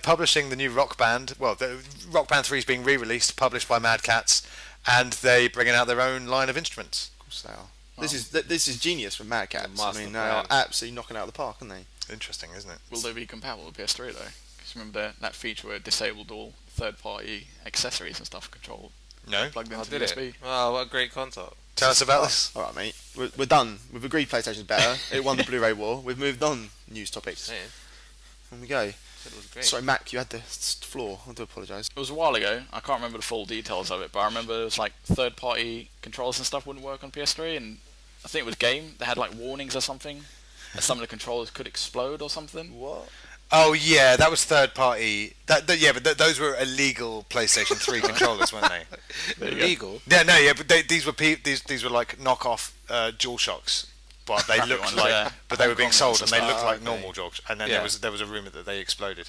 publishing the new Rock Band. Well, the Rock Band 3 is being re-released, published by Mad Catz, and they're bringing out their own line of instruments. Of course they are. This is genius from Mad Catz. I master mean, they are plan. absolutely knocking it out of the park, aren't they? Interesting, isn't it? Will they be compatible with PS3 though? Because remember that feature where it disabled all third-party accessories and stuff controlled No? plugged I into did USB. it. Oh, what a great console. Tell us about this. All right, mate. We're done. We've agreed PlayStation's better. It won the Blu-ray war. We've moved on. News topics. Saying, Here we go. it was great. Sorry, Mac. You had the floor. I do apologise. It was a while ago. I can't remember the full details of it, but I remember it was like third-party controllers and stuff wouldn't work on PS3, and I think it was Game. They had like warnings or something, that some of the controllers could explode or something. What? Oh yeah, that was third party. Those were illegal PlayStation 3 controllers, weren't they? There you go. Illegal. Yeah, no, yeah, but these were like knockoff DualShocks, but they Crappy looked ones, like, yeah. but they were being Hong Kong sold ones and and they looked stuff. like normal DualShocks. And then Yeah. there was a rumor that they exploded.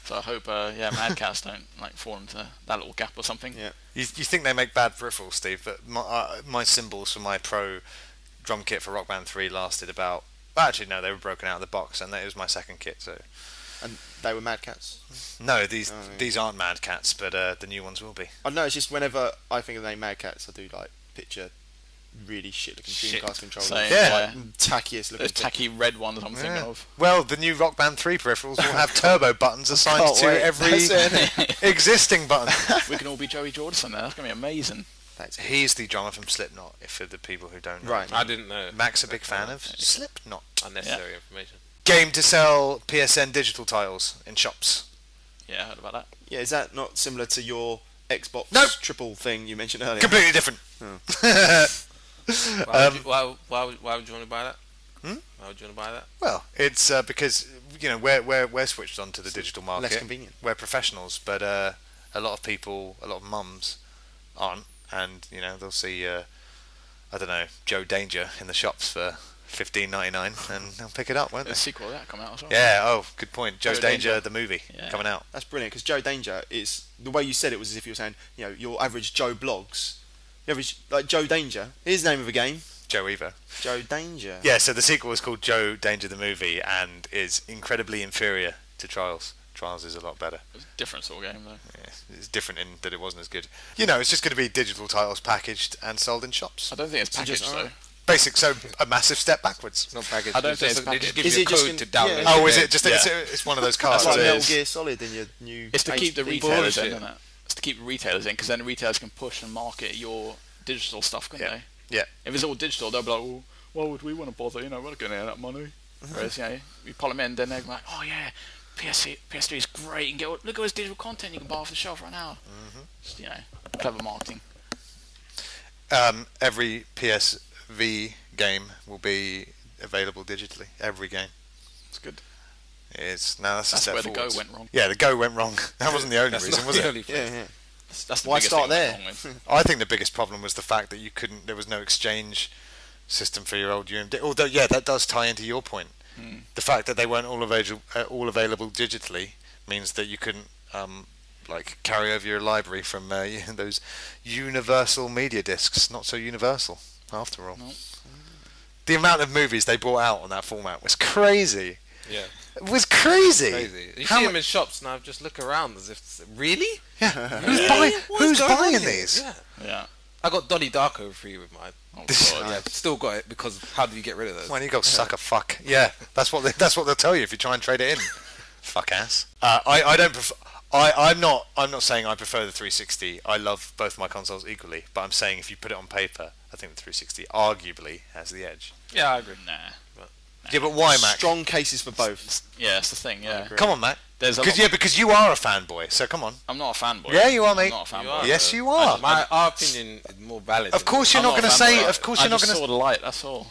So I hope, Mad Catz don't like fall into that little gap or something. Yeah. You think they make bad peripherals, Steve? But my cymbals for my Pro drum kit for Rock Band 3 lasted about. Well, actually, no, they were broken out of the box, and it was my second kit. So And they were Mad Catz. no, these Oh, yeah. these aren't Mad Cats, but the new ones will be. I know. It's just whenever I think of the name Mad Catz, I do like picture really shit looking Shit. Dreamcast controllers. Same, Yeah. Tackiest looking. Those tacky red ones I'm thinking Yeah. of. Well, the new Rock Band 3 peripherals will have turbo buttons assigned Can't to wait. every That's it. existing button. We can all be Joey Jordison there. That's going to be amazing. That's He's the drummer from Slipknot, if for the people who don't know. Right. I didn't know. Mac's a big fan of Slipknot. Unnecessary information. Game to sell PSN digital titles in shops. Yeah, I heard about that. Yeah, is that not similar to your Xbox Nope. triple thing you mentioned earlier? Completely different. Why would you want to buy that? Hmm? Why would you want to buy that? Well, it's because we're switched on to the digital market. Less convenient. We're professionals, but a lot of people, a lot of mums, aren't, and they'll see I don't know, Joe Danger in the shops for $15.99, and they'll pick it up, won't they? There's a sequel of that come out as well. Yeah. Oh, good point. Joe Joe Danger, Danger. the movie, Yeah. coming out. That's brilliant because Joe Danger is the way you said it was as if you were saying your average Joe Blogs, the average like Joe Danger. Here's the name of a game. Joe Evo. Joe Danger. Yeah. So the sequel is called Joe Danger, the movie, and is incredibly inferior to Trials. Trials is a lot better. It's a different sort of game though. Yeah, it's different in that it wasn't as good. It's just going to be digital titles packaged and sold in shops. I don't think it's So packaged just- though. Basic, so a massive step backwards. It's not packaged. I don't It's think just it's they just packaged. give Is you a it just code in- to download. yeah. Oh, is it just? Yeah. It's one of those cards. That's like so Metal it's- Gear Solid in your new. It's to keep the HD. retailers in, Bullshit. isn't it? It's to keep the retailers in, because then the retailers can push and market your digital stuff, couldn't Yeah. they? Yeah. If it's all digital, they'll be like, well, why would we want to bother? We're not going to earn that money. Whereas, you pull them in, then they're like, oh yeah, PS3 is great. You can look at all this digital content you can buy off the shelf right now. Just, clever marketing. Every PSV game will be available digitally. Every game. It's good. That's a That's step where the forwards. Go went wrong. Yeah, the Go went wrong. That wasn't the only That's reason, not was the it? only thing. Yeah. That's the Why biggest start thing there? went wrong with. I think the biggest problem was the fact that there was no exchange system for your old UMD. Although, yeah, that does tie into your point. The fact that they weren't all available digitally means that you couldn't carry over your library from those universal media discs. Not so universal, after all. No. The amount of movies they brought out on that format was crazy. Yeah. It was crazy. Crazy. You How see mu- them in shops now. Just look around as if really. Yeah. Who's What's going on buying here? these? Yeah. Yeah. I got Donnie Darko free with mine. Oh, This- God. Yeah, still got it because how do you get rid of those? When you go suck a fuck. Yeah, that's what they'll tell you if you try and trade it in. Fuck ass. I don't prefer. I'm not saying I prefer the 360. I love both my consoles equally, but I'm saying if you put it on paper, I think the 360 arguably has the edge. Yeah, I agree. Nah. Yeah, but why, Mac? Strong cases for both. Yeah, that's the thing. Yeah. Come on, Mac. There's a lot. Because you are a fanboy. So come on. I'm not a fanboy. Yeah, you are, I'm mate. not a You fanboy. are. Yes, you are. Our opinion is more valid. Of course, you're I'm not going to a say. fanboy. Of course, I you're not just going saw to. the light. That's all.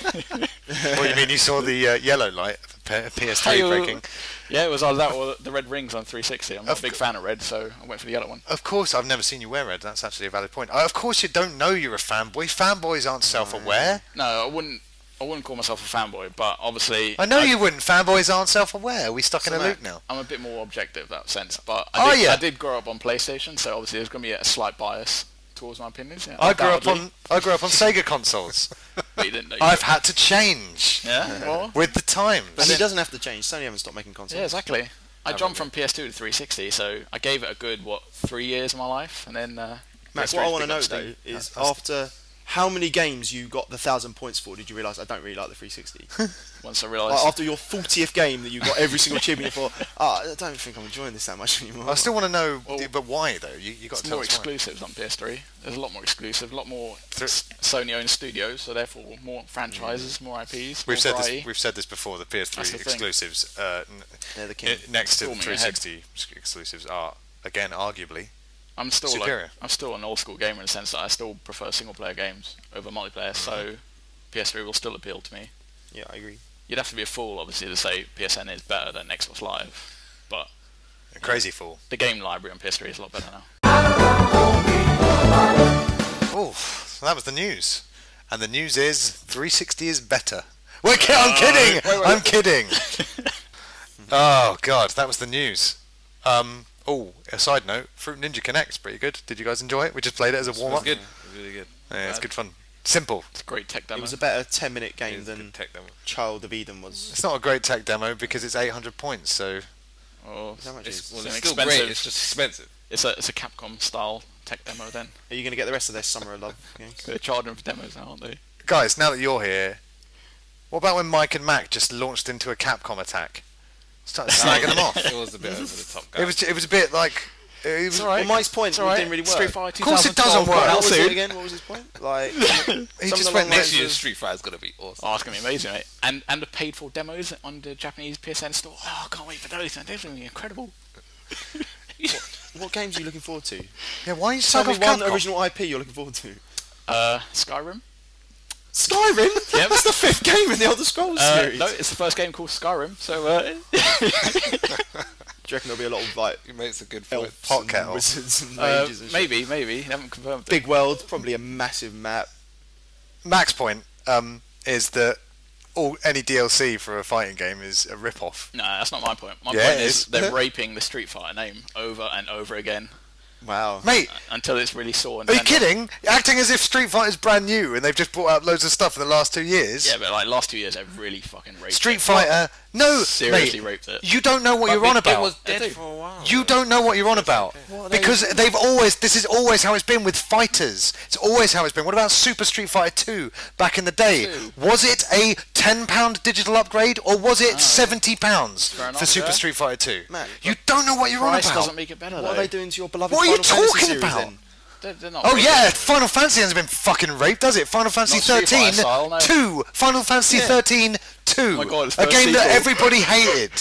What do you mean? You saw the yellow light of PS3 breaking? Yeah, it was either that or the red rings on 360. I'm not a big fan of red, so I went for the yellow one. Of course, I've never seen you wear red. That's actually a valid point. Of course, you don't know you're a fanboy. Fanboys aren't self-aware. No, I wouldn't call myself a fanboy, but obviously I know you wouldn't. Fanboys aren't self-aware. We stuck in a loop now. I'm a bit more objective in that sense. But Oh, yeah. I did grow up on PlayStation, so obviously there's going to be a slight bias towards my opinions. Yeah, I grew up undoubtedly. on Sega consoles. But you didn't know. I've had to change Yeah. Well, with the times. And it doesn't have to change. Sony haven't stopped making consoles. yeah, exactly. I jumped from PS2 to 360, so I gave it a good 3 years of my life, and then. Max, PS3 what I want to picked know up though steam. is after how many games you got the 1,000 points for, did you realise I don't really like the 360? Once I Like, realised. after your 40th game that you got every single achievement for, I don't think I'm enjoying this that much anymore. I still want to know, Well, but why though? You got It's to tell more us why. exclusives on PS3. There's a lot more exclusive, a lot more Through- Sony-owned studios, so therefore more franchises, more IPs, more We've said variety. this. We've said this before. The That's PS3 the thing. exclusives, They're the king. next to the Storming ahead. 360 exclusives, are again arguably I'm still superior. I'm still an old school gamer in the sense that I still prefer single player games over multiplayer. So PS3 will still appeal to me. Yeah, I agree. You'd have to be a fool, obviously, to say PSN is better than Xbox Live, but a crazy fool. the game library on PS3 is a lot better now. Oh, so that was the news, and the news is 360 is better. I'm kidding. I'm kidding. Oh God, that was the news. Oh, a side note: Fruit Ninja Connect's pretty good. Did you guys enjoy it? We just played it as a warm It's up. good. It's really good. Yeah, it's good fun. Simple. It's a great tech It demo. was a better 10-minute It game is a than good tech demo. Child of Eden was. It's not a great tech demo because it's 800 points. So Oh, How much It's, is well, an it's still expensive- great. It's just expensive. it's a Capcom style tech demo then. Are you going to get the rest of their Summer of Love games? They're charging for demos now, aren't they? Guys, now that you're here, what about when Mike and Mac just launched into a Capcom attack? Started slagging them off. It was a bit over the top, guys. It was a bit like. It's alright. Well, Mike's point didn't really work. Street Fighter Of course it doesn't work. What was Dude. it again? What was his point? Like, He just went Next year's Street Fighter's gonna be awesome. Oh, it's going to be amazing, mate. And the paid for demos on the Japanese PSN store. Oh, I can't wait for those. They're going to be incredible. What games are you looking forward to? Yeah, why are you Tell so me one original IP you're looking forward to. Skyrim. Skyrim? Yep. That's the 5th game in the Elder Scrolls series. No, it's the first game called Skyrim. So, Do you reckon there'll be a lot of like Your mate's a good point. elves Pot and kettle. wizards and mages and shit? maybe. Haven't confirmed it. Big world, probably a massive map. Mac's point is that any DLC for a fighting game is a rip-off. No, that's not my point. My Yeah, point it is is. they're raping the Street Fighter name over and over again Wow. Mate, until it's really sore. are you kidding? Acting as if Street Fighter's brand new and they've just brought out loads of stuff in the last 2 years. Yeah, but like last 2 years, they've really fucking raped Street it. Fighter, no, Seriously mate, raped it. you don't know what But you're on about. It was I dead do. for a while. You don't know what you're on about. Because this is always how it's been with fighters. It's always how it's been. What about Super Street Fighter 2 back in the day? Two. Was it a £10 digital upgrade or was it £70 Fair enough, for Super yeah. Street Fighter 2? Matt, You don't know what you're on Price about. doesn't make it better, What though. are they doing to your beloved What are you Final Fantasy talking series about? then? They're not Oh raping yeah, it. Final Fantasy hasn't been fucking raped, does it? Final Fantasy Not Street 13 Fighter style, no. 2. Final Fantasy Yeah. 13 2. Oh my God, it's a first game that sequel. everybody hated.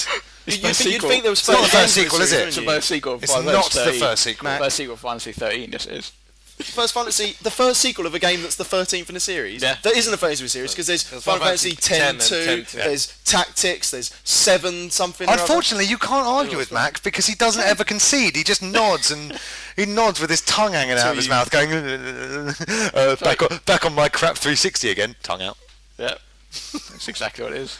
It's You'd sequel. think there was It's not the further first games sequel, is for it? the It's the series, first sequel of It's Final not Fantasy the 13. first sequel. Matt. First sequel of Final Fantasy 13, yes it is. First Fantasy, the first sequel of a game that's the 13th in the series. Yeah. That isn't a Fantasy series because there's There's Final Final Fantasy Fantasy 10 10 2, and 10 2. there's Tactics, there's 7 something. or other. Unfortunately, you can't argue with Mac because he doesn't ever concede. He just nods and he nods with his tongue hanging out of his mouth, going back on my crap 360 again. Tongue out. Yeah. That's exactly what it is.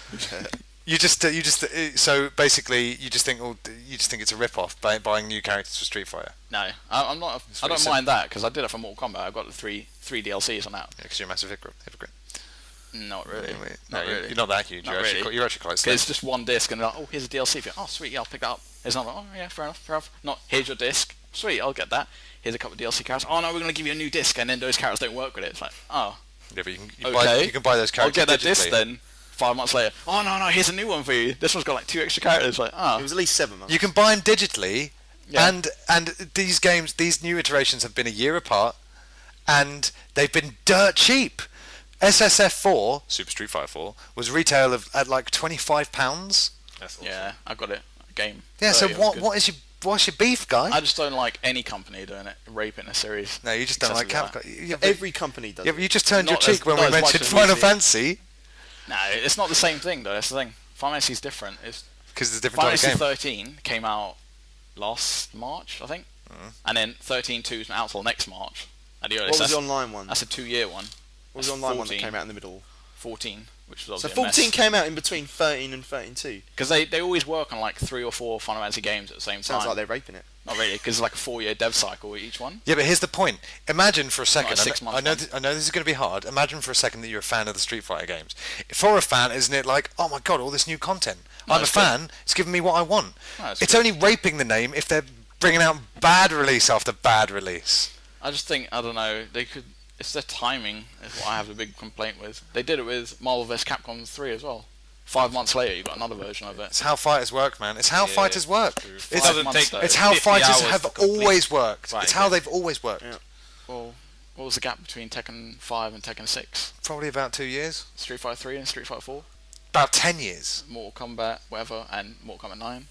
So basically, you just think it's a rip-off buying new characters for Street Fighter. No, I'm not. I don't mind that because I did it for Mortal Kombat. I got the three DLCs on that. Yeah, because you're a massive hypocrite. Not really. No, Not really. you're not that huge. Not You're actually really. you're actually quite Because slim. it's just one disc and they're like, oh, here's a DLC for you. Oh, sweet, yeah, I'll pick that up. It's not like, oh, yeah, fair enough. Not, here's your disc. Sweet, I'll get that. Here's a couple of DLC characters. Oh, no, we're going to give you a new disc, and then those characters don't work with it. It's like, oh, Yeah, but okay. you can buy those I'll characters get that digitally. disc then. 5 months later. Oh, no, here's a new one for you. This one's got like 2 extra characters. Like, oh. It was at least 7 months. You can buy them digitally, Yeah. and these games, these new iterations have been a year apart, and they've been dirt cheap. SSF4, Super Street Fighter 4, was retail at like £25. That's awesome. Yeah, I got it. Game. Yeah. So 30, it was good. what's your beef, guy? I just don't like any company doing it, raping a series. No, you just don't like excessively Capcom. Yeah, Every company does yeah, it. but you just turned your Not cheek as- when not we as much mentioned as Final music. Fantasy No, it's not the same thing though. That's the thing. Final Fantasy's different. It's because it's a different Final type of Fantasy game. 13 came out last March, I think, and then 13.2's not out till next March. At the What earliest. was the That's, online one? that's a 2-year one. What was the That's online one that 14. came out in the middle? 14, which was So obviously 14 came out in between 13 and 13.2. because they always work on like 3 or 4 Final Fantasy games at the same time. Sounds like they're raping it. Not really, because it's like a 4-year dev cycle with each one. Yeah, but here's the point. Imagine for a second. a 6 month I know. one. I know this is going to be hard. Imagine for a second that you're a fan of the Street Fighter games. For a fan, isn't it like, oh my god, all this new content? No, I'm a it's good. fan. It's giving me what I want. No, it's it's good. only raping the name if they're bringing out bad release after bad release. I just think, I don't know, they could... It's their timing is what I have a big complaint with. They did it with Marvel vs. Capcom 3 as well. 5 months later, you got another version of it. It's how fighters work, man. It's how Yeah, fighters work. true. It's, It doesn't months take though. it's how 50 fighters hours have to complete always worked. fighting It's how game. they've always worked. Yeah. Well, what was the gap between Tekken 5 and Tekken 6? Probably about 2 years. Street Fighter 3 and Street Fighter 4? About 10 years. Mortal Kombat, whatever, and Mortal Kombat 9?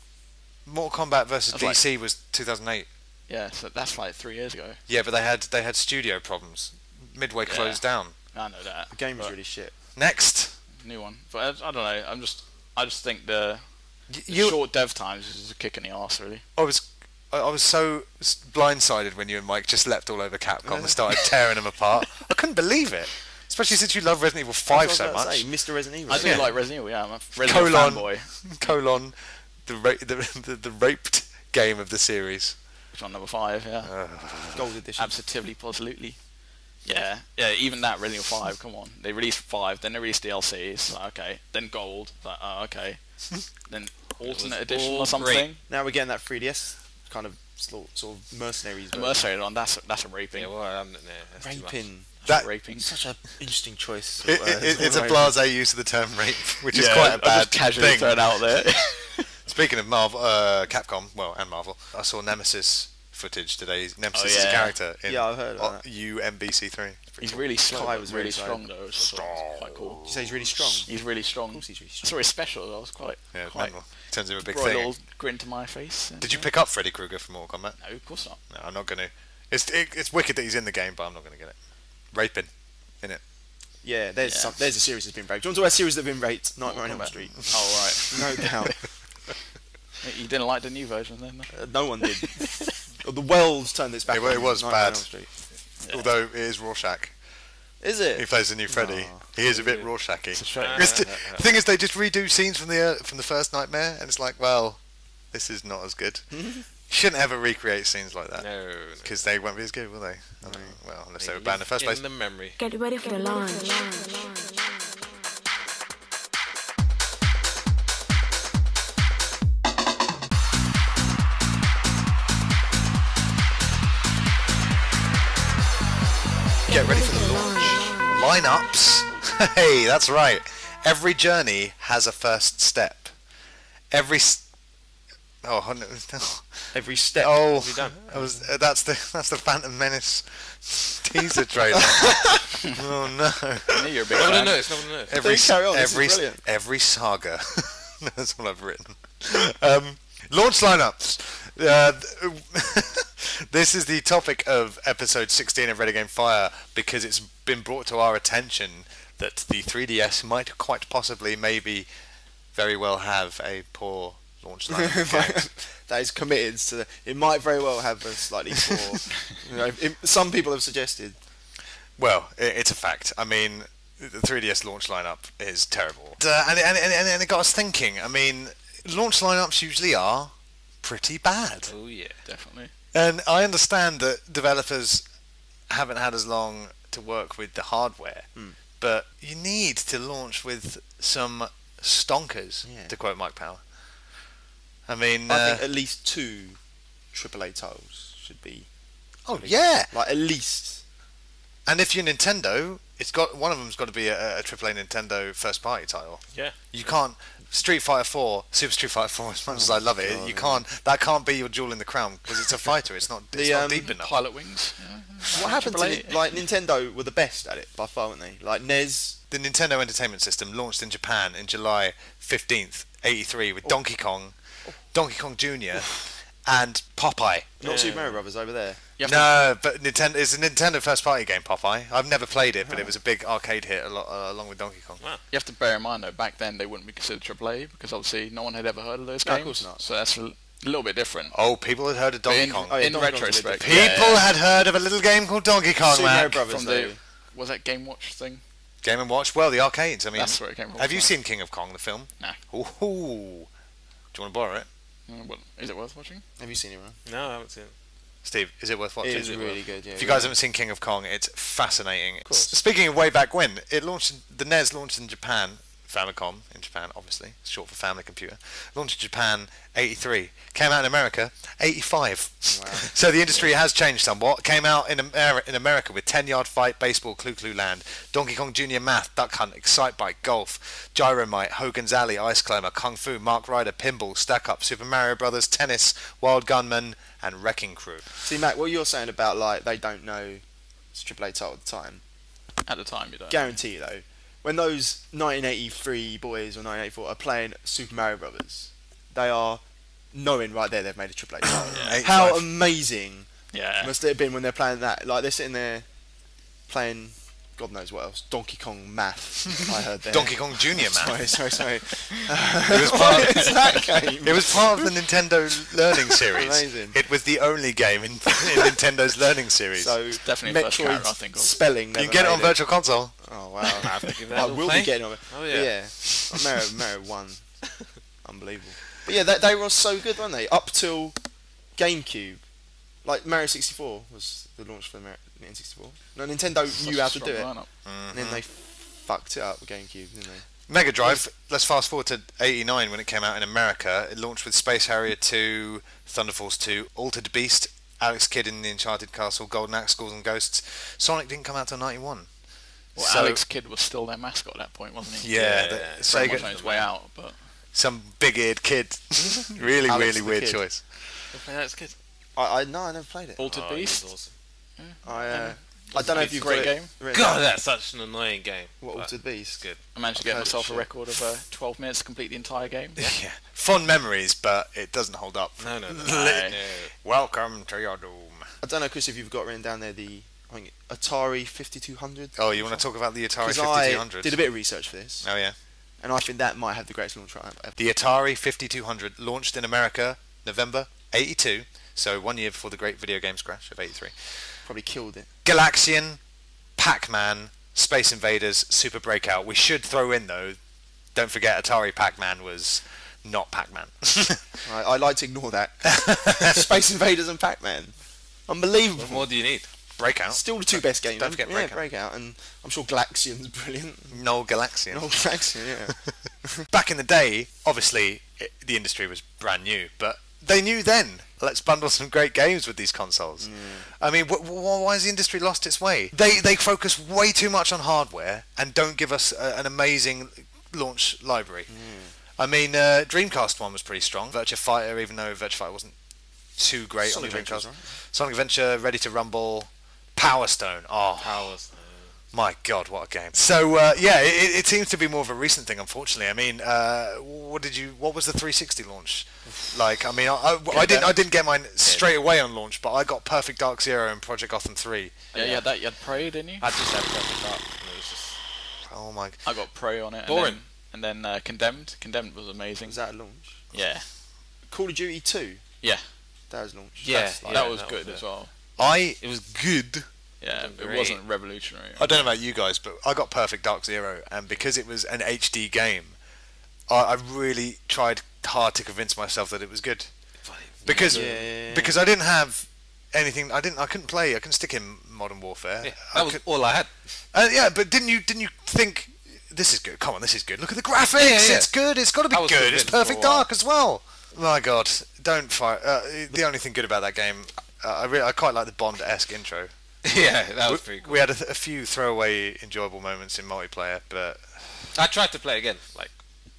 Mortal Kombat versus That's like- DC was 2008. Yeah, so that's like 3 years ago. Yeah, but they had studio problems. Midway Yeah. closed down. I know that. The game was but really shit. Next. New one. But I don't know, I just think the You, short dev times is a kick in the arse, really. I was so blindsided when you and Mike just leapt all over Capcom and started tearing them apart. I couldn't believe it, especially since you love Resident Evil 5 That's so what I was about much. to say, Mr. Resident Evil. I do Yeah. like Resident Evil, yeah. I'm a Resident Evil fanboy. Colon, the raped game of the series. Which one, number 5, yeah. Gold edition. Absolutely, positively. Yeah, even that Resident Evil 5, come on. They released 5, then they released DLC, it's like, okay. Then Gold, it's like, oh, okay. Then Alternate Edition all or something. great. Now we're getting that 3DS kind of sort of mercenaries. A mercenary one, that's a raping. Yeah, well, that's too much. Raping. That Raping. Such an interesting choice. it's a blasé use of the term rape, which is Yeah, quite a I'll bad just casually thing. throw it out there. Speaking of Marvel, Capcom, and Marvel, I saw Nemesis footage today. Nemesis is a yeah. character in Yeah, I've heard about that. UMBC3. He's really slow. Kai was really really strong though. So it's quite cool. Did you say he's really strong? He's really strong. Of course he's really I strong. saw his special. I was quite. Yeah, quite mental. Turns into a big brought a thing. little grin to my face. And, Did you pick up Freddy Krueger from Mortal Kombat? No, of course not. No, I'm not going to. It's wicked that he's in the game, but I'm not going to get it. Raping, innit? Yeah, there's Yeah. there's a series that's been raped. Do you want to talk about a series that have been raped? Nightmare on Elm Kombat. Street. Oh right. No doubt. You didn't like the new version then? No? No one did. Well, the world's turned its back It on was Nightmare on bad. Elm Street. Yeah. Although it is Rorschach. Is He it? plays the new Freddy. Oh. He is a bit Rorschach-y. It's a shame. The thing is, they just redo scenes from the first Nightmare, and it's like, well, this is not as good. You shouldn't ever recreate scenes like that, No. because they won't be as good, will they? I mean, well, unless they were banned in the first place. In the memory. Get ready for the launch. Get ready for the launch. Lineups. Hey, that's right. Every journey has a first step. Every. Oh no! Every step. Oh, you done? that's the Phantom Menace teaser trailer. Oh no! I knew you were a big No one fan. knows. No one knows. Please carry on, this is brilliant. every saga. That's what I've written. Launch lineups. This is the topic of episode 16 of Ready Game Fire because it's been brought to our attention that the 3DS might quite possibly, maybe, very well have a poor launch lineup. of games. That is committed to. It might very well have a slightly poor. Some people have suggested. Well, it's a fact. I mean, the 3DS launch lineup is terrible. And it got us thinking. I mean, launch lineups usually are pretty bad. Oh yeah. Definitely. And I understand that developers haven't had as long to work with the hardware, but you need to launch with some stonkers, Yeah. to quote Mike Power. I mean, I think at least 2 AAA titles should be. oh yeah, Like at least. and if you're Nintendo, it's got one of them's got to be a AAA Nintendo first-party title. Yeah. You can't Street Fighter 4, Super Street Fighter 4. As much as I love it, God, you can't. That can't be your jewel in the crown because it's a fighter. It's not. It's not deep enough. Pilot Wings. What happened to AAA? it? Like Nintendo were the best at it by far, weren't they? Like NES. The Nintendo Entertainment System launched in Japan in July 15th, 83, with Donkey Kong, Donkey Kong Jr., and Popeye. Not Super Mario Brothers over there. You have to- No, but Nintendo. It's a Nintendo first-party game, Popeye. I've never played it, but it was a big arcade hit along with Donkey Kong. Wow. You have to bear in mind though, back then they wouldn't be considered AAA because obviously no one had ever heard of those No, of games. course not. So that's a little bit different. Oh, people had heard of Donkey in, Kong. Oh, yeah, in Donkey Kong's a bit retrospect, different. People had heard of a little game called Donkey Kong, Super Mario man. Brothers. from though. the was that Game Watch thing? Game and Watch. Well, the arcades. I mean, That's where it came from. have you seen King of Kong, the film? Nah. Ooh. Do you want to borrow it? Is it worth watching? Have you seen it, man? No, I haven't seen it. Steve, is it worth watching? It is really good. Yeah. If you guys haven't seen King of Kong, it's fascinating. course. Speaking of way back when, the NES launched in Japan, Famicom in Japan, obviously, it's short for Family Computer. Launched in Japan, 83. Came out in America, 85. Wow. So the industry has changed somewhat. Came out in America with 10-Yard Fight, Baseball, Clu Clu Land, Donkey Kong Jr. Math, Duck Hunt, Excite Bike, Golf, Gyromite, Hogan's Alley, Ice Climber, Kung Fu, Mark Ryder, Pinball, Stack Up, Super Mario Brothers, Tennis, Wild Gunman, and Wrecking Crew. See, Matt, what you're saying about like they don't know it's a AAA title at the time. At the time, you don't. Guarantee you though, when those 1983 boys or 1984 are playing Super Mario Brothers, they are knowing right there they've made a AAA title. How 85. amazing Yeah. must it have been when they're playing that? Like they're sitting there playing God knows what else. Donkey Kong Math. I heard there. Donkey Kong Jr. Math. Sorry. It was part What is that game? It was part of the Nintendo Learning Series. Amazing. It was the only game in Nintendo's Learning Series. So definitely first Metroid's character I think of. spelling. you Never can get it on made Virtual Console. Oh wow! I have to give that I a little will play. be getting on it. Oh But yeah. Mario 1, unbelievable. But yeah, they were so good, weren't they? Up till GameCube, like Mario 64 was the launch for the Nintendo 64. No, Nintendo Such knew a how to strong do it, lineup. and then they fucked it up with GameCube, didn't they? Mega Drive, let's fast forward to 89 when it came out in America. It launched with Space Harrier 2, Thunder Force 2, Altered Beast, Alex Kidd in the Enchanted Castle, Golden Axe, Skulls and Ghosts. Sonic didn't come out till 91. Well, So- Alex Kidd was still their mascot at that point, wasn't he? Yeah, Yeah, Very Sega, much on his way out, but some big-eared kid. Really, Alex really the weird Kid. choice. That's good. I never played it. Altered Oh, Beast. it was awesome. I don't know if you've Great got it game. written God, down. that's such an annoying game. What But Altered Beast? It's good. I managed to I've get heard myself it's a shit. record of 12 minutes to complete the entire game. Yeah. Fond memories, but it doesn't hold up. No, no, no. No. no. Welcome to your doom. I don't know, Chris, if you've got written down there the I think Atari 5200. Oh, you want to talk about the Atari 'Cause I 5200? did a bit of research for this, Oh, yeah. and I think that might have the greatest launch right ever. The Atari 5200 launched in America November 82, so 1 year before the great video games crash of 83. Probably killed it. Galaxian, Pac-Man, Space Invaders, Super Breakout. We should throw in, though, don't forget Atari Pac-Man was not Pac-Man. I like to ignore that. Space Invaders and Pac-Man. Unbelievable. What more do you need? Breakout. Still the two best games. Don't forget yeah, Breakout. Breakout, and I'm sure Galaxian's brilliant. No Galaxian. No, Galaxian, yeah. Back in the day, obviously, the industry was brand new, but they knew then, let's bundle some great games with these consoles. I mean, why has the industry lost its way? They focus way too much on hardware and don't give us an amazing launch library. I mean, Dreamcast one was pretty strong. Virtua Fighter, even though Virtua Fighter wasn't too great Sonic on the Adventure was Dreamcast. right. Sonic Adventure, Ready to Rumble, Power Stone. Oh, Powers. my God, what a game! So yeah, it seems to be more of a recent thing, unfortunately. I mean, what was the 360 launch like? I mean, I didn't get mine straight away on launch, but I got Perfect Dark Zero and Project Gotham 3. Yeah, you had that. You had Prey, didn't you? I just had Perfect Dark, and it was just Oh my! I got Prey on it. Boring. And then Condemned. Condemned was amazing. Was that a launch? Yeah. Call of Duty 2? Yeah. That was launched. Yeah, That's like- That was that good was as it. well. It was good. Yeah, Wasn't it great. wasn't revolutionary. I don't know about you guys, but I got Perfect Dark Zero, and because it was an HD game, I really tried hard to convince myself that it was good. Because Yeah. because I didn't have anything. I couldn't play. I couldn't stick in Modern Warfare. Yeah, I that was could- all I had. yeah, but didn't you think this is good? Come on, this is good. Look at the graphics. Yeah. It's good. It's got to be I was good. It's convinced for a Perfect while. Dark as well. My God, don't fight. The only thing good about that game, I quite like the Bond-esque intro. Yeah, that was pretty cool. We had a few throwaway enjoyable moments in multiplayer, but I tried to play again,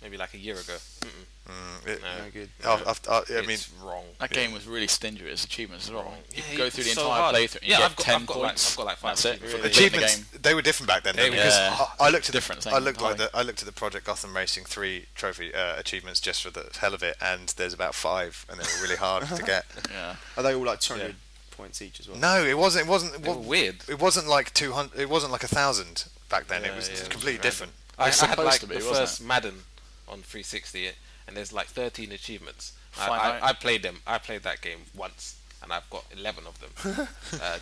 maybe a year ago. it, No. No good. I mean, It's wrong. That game was really stingy with its achievements as well. Yeah, You go through the it's so entire hard. playthrough and you Yeah, get I've got- 10 I've got like- points. I've got like 5 That's it. achievements. For the achievements game. they were different back then. They though, were- because Yeah. I looked at Different the thing I looked entirely. I looked at the Project Gotham Racing 3 trophy achievements just for the hell of it, and there's about 5, and they were really hard to get. Yeah. Are they all like 200 points each as well? No, it wasn't. They were weird. It wasn't like 200. It wasn't like 1,000 back then. Yeah, it was yeah, it was completely random. different. I It's had supposed like to be, the wasn't first Madden on 360, and there's like 13 achievements. Finite. I played them. I played that game once, and I've got 11 of them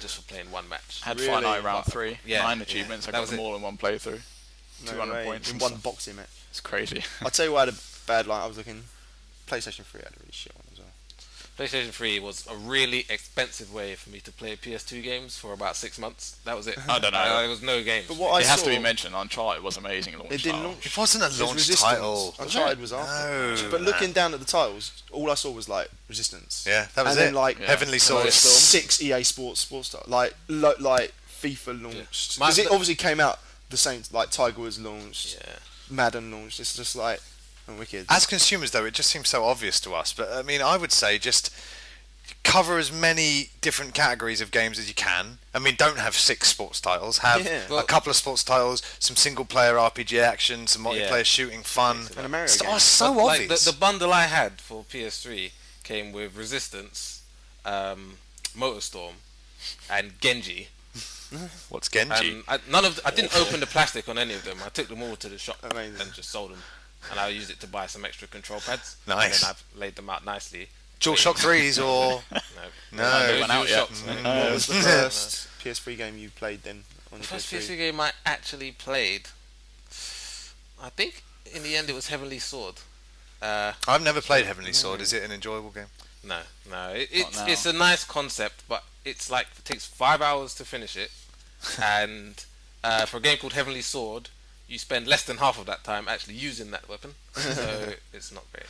just for playing one match. Had Really? Finite round But- 3. yeah, 9 yeah. achievements. I That got was them it. all in one playthrough. No 200 way. points in and one stuff. boxing match. It's crazy. I'll tell you what, I had a bad line. I was looking. PlayStation 3 had a really shit one as well. PlayStation 3 was a really expensive way for me to play PS2 games for about 6 months. That was it. I don't know. There was no games. But what It I has saw, to be mentioned. Uncharted was amazing. Launch it didn't style. launch. It wasn't a There's launch Resistance. title. Uncharted was after. No, But man. looking down at the titles, all I saw was like Resistance. Yeah, that was and it. then like Yeah. Heavenly Sword. 6 EA Sports style. Like FIFA launched. My- Because it obviously came out the same. Like Tiger Woods launched. Yeah. Madden launched. It's just like wicked. As consumers, though, it just seems so obvious to us. But I mean, I would say just cover as many different categories of games as you can. I mean, don't have 6 sports titles. Have Yeah. a couple of sports titles, some single-player RPG action, some multiplayer Yeah. shooting fun. And a Mario So, game. so But, like, obvious. the bundle I had for PS3 came with Resistance, Motorstorm, and Genji. What's Genji? And I didn't open the plastic on any of them. I took them all to the shop Amazing. and just sold them. And I used it to buy some extra control pads. Nice. And then I've laid them out nicely. DualShock 3s or No. No. went out yet. What was the first PS3 game you played then? On The your first PS3? PS3 game I actually played, I think in the end it was Heavenly Sword. I've never played Heavenly Sword. Is it an enjoyable game? No. now. It's a nice concept, but it's like it takes 5 hours to finish it, and for a game called Heavenly Sword, you spend less than half of that time actually using that weapon. So it's not great.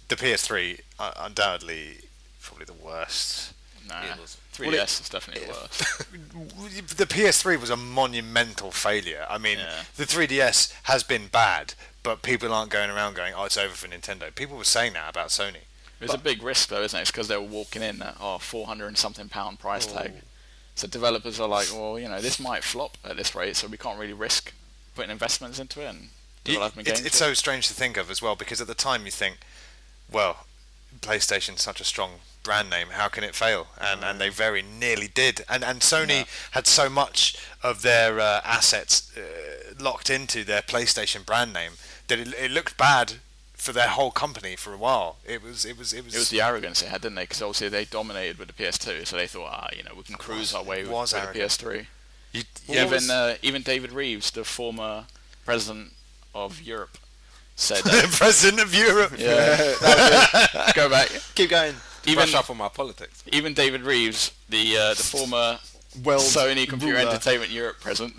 The PS3, undoubtedly, probably the worst. Nah, It was- 3DS is definitely the worst. The PS3 was a monumental failure. I mean, Yeah. the 3DS has been bad, but people aren't going around going, "Oh, it's over for Nintendo." People were saying that about Sony. It's a big risk though, isn't it? It's because they were walking in at £400 and something price tag. So developers are like, well, this might flop at this rate, so we can't really risk putting investments into it and developing games. It's so strange to think of as well, because at the time you think, well, PlayStation's such a strong brand name, how can it fail? And they very nearly did. And Sony had so much of their assets locked into their PlayStation brand name that it looked bad for their whole company for a while. It was It was the arrogance it had, didn't they? Because obviously they dominated with the PS2, so they thought, we can cruise our way with the PS3. Even David Reeves, the former president of Europe, said President of Europe. yeah, go back. Keep going. Brush up on my politics. Even David Reeves, the former Sony Computer ruler. Entertainment Europe president.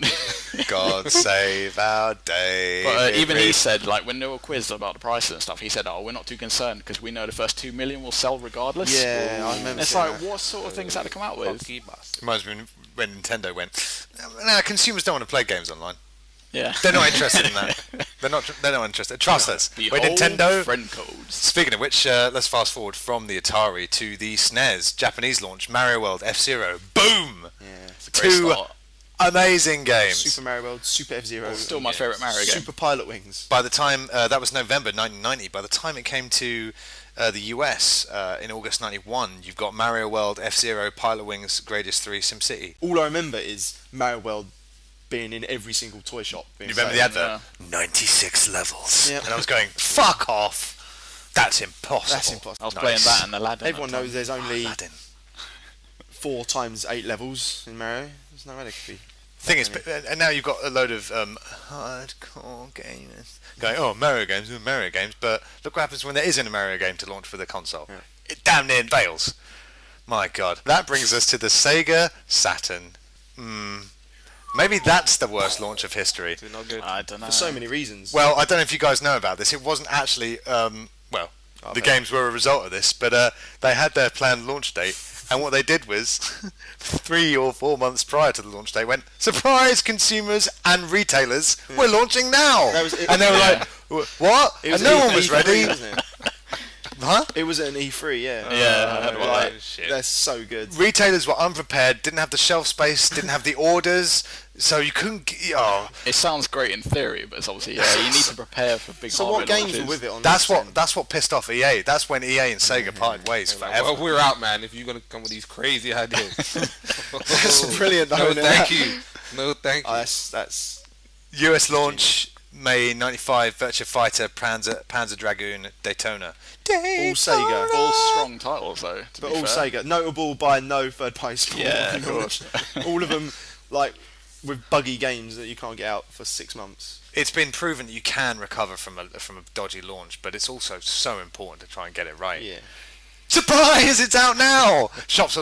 God save our day. But even he said, like, when they were quizzed about the prices and stuff, he said, we're not too concerned because we know the first 2 million will sell regardless. Yeah, I remember. It's like, what sort of things had to come out with? Reminds me when Nintendo went, "No, consumers don't want to play games online. Yeah. They're not interested in that. They're not interested. Trust us. We're Behold Nintendo." friend codes. Speaking of which, let's fast forward from the Atari to the SNES Japanese launch, Mario World, F-Zero. Boom! Yeah. It's a great Two start. amazing games. Super Mario World, Super F-Zero. Still my favourite Mario game. Super Pilot Wings. By the time, that was November 1990, by the time it came to the US in August 91, you've got Mario World, F-Zero, Pilot Wings, Greatest 3, SimCity. All I remember is Mario World being in every single toy shop. You remember the advert? 96 levels. Yep. And I was going, fuck off! That's impossible. That's impossible. I was playing that and Aladdin. Everyone knows there's only Aladdin. 4 times 8 levels in Mario. There's no way there could be. Thing is, and now you've got a load of hardcore gamers going, "Oh, Mario games, but look what happens when there isn't a Mario game to launch for the console. Yeah. It damn near fails. My God. That brings us to the Sega Saturn. Maybe that's the worst launch of history. Not good. I don't know. For so many reasons. Well, I don't know if you guys know about this. It wasn't actually, the games were a result of this, but they had their planned launch date, and what they did was, 3 or 4 months prior to the launch date, went, "Surprise, consumers and retailers, we're launching now!" And they were like, "What?" And no one was E3, ready. wasn't it? Huh? It was an E3, yeah. Yeah, I heard about Like, that. Shit. they're so good. Retailers were unprepared, didn't have the shelf space, didn't have the orders, so you couldn't. It sounds great in theory, but it's obviously you need to prepare for big. So what hardware games were launches. with it on That's this what then? that's what pissed off EA. That's when EA and Sega parted ways forever. Well, we're out, man. If you're gonna come with these crazy ideas, That's brilliant, though, No, isn't thank it? you. No, thank you. That's US launch May 95, Virtua Fighter, Panzer Dragoon, Daytona. all Sega. All strong titles though. To But be all fair. Sega. Notable by no third-party support. Yeah, of course. All of them, like, with buggy games that you can't get out for 6 months. It's been proven that you can recover from a dodgy launch, but it's also so important to try and get it right. Yeah. Surprise! It's out now. Shops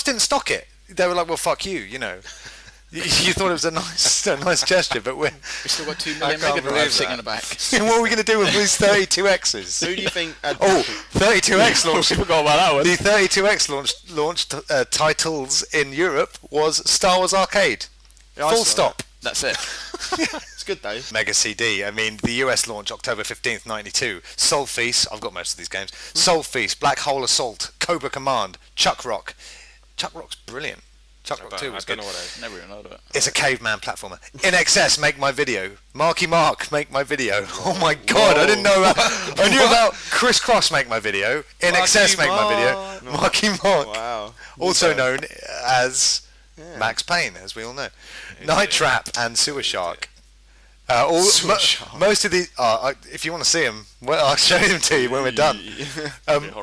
didn't stock it. They were like, "Well, fuck you," You thought it was a nice gesture, but we're. We still got 2 million can't Mega believe Drives sitting that. in the back. What are we going to do with these 32Xs? Who do you think had... Oh, 32X launched. We forgot about that one. The 32X launched titles in Europe was Star Wars Arcade. Yeah, I Full saw stop. That's it. It's good, though. Mega CD. I mean, the US launch October 15th, 92. Soul Feast. I've got most of these games. Soul Feast, Black Hole Assault, Cobra Command, Chuck Rock. Chuck Rock's brilliant. Chuck Rock 2 was I good. don't know what that is. Never even heard of it. It's a caveman platformer. In Excess, make my video. Marky Mark, make my video. Oh my God, I didn't know that. I knew about Criss Cross, make my video. In Excess, make my video. Marky Mark, Wow. also known as Max Payne, as we all know. Night Trap and Sewer Shark. Sewer Shark. Most of these, if you want to see them, well, I'll show them to you when we're done.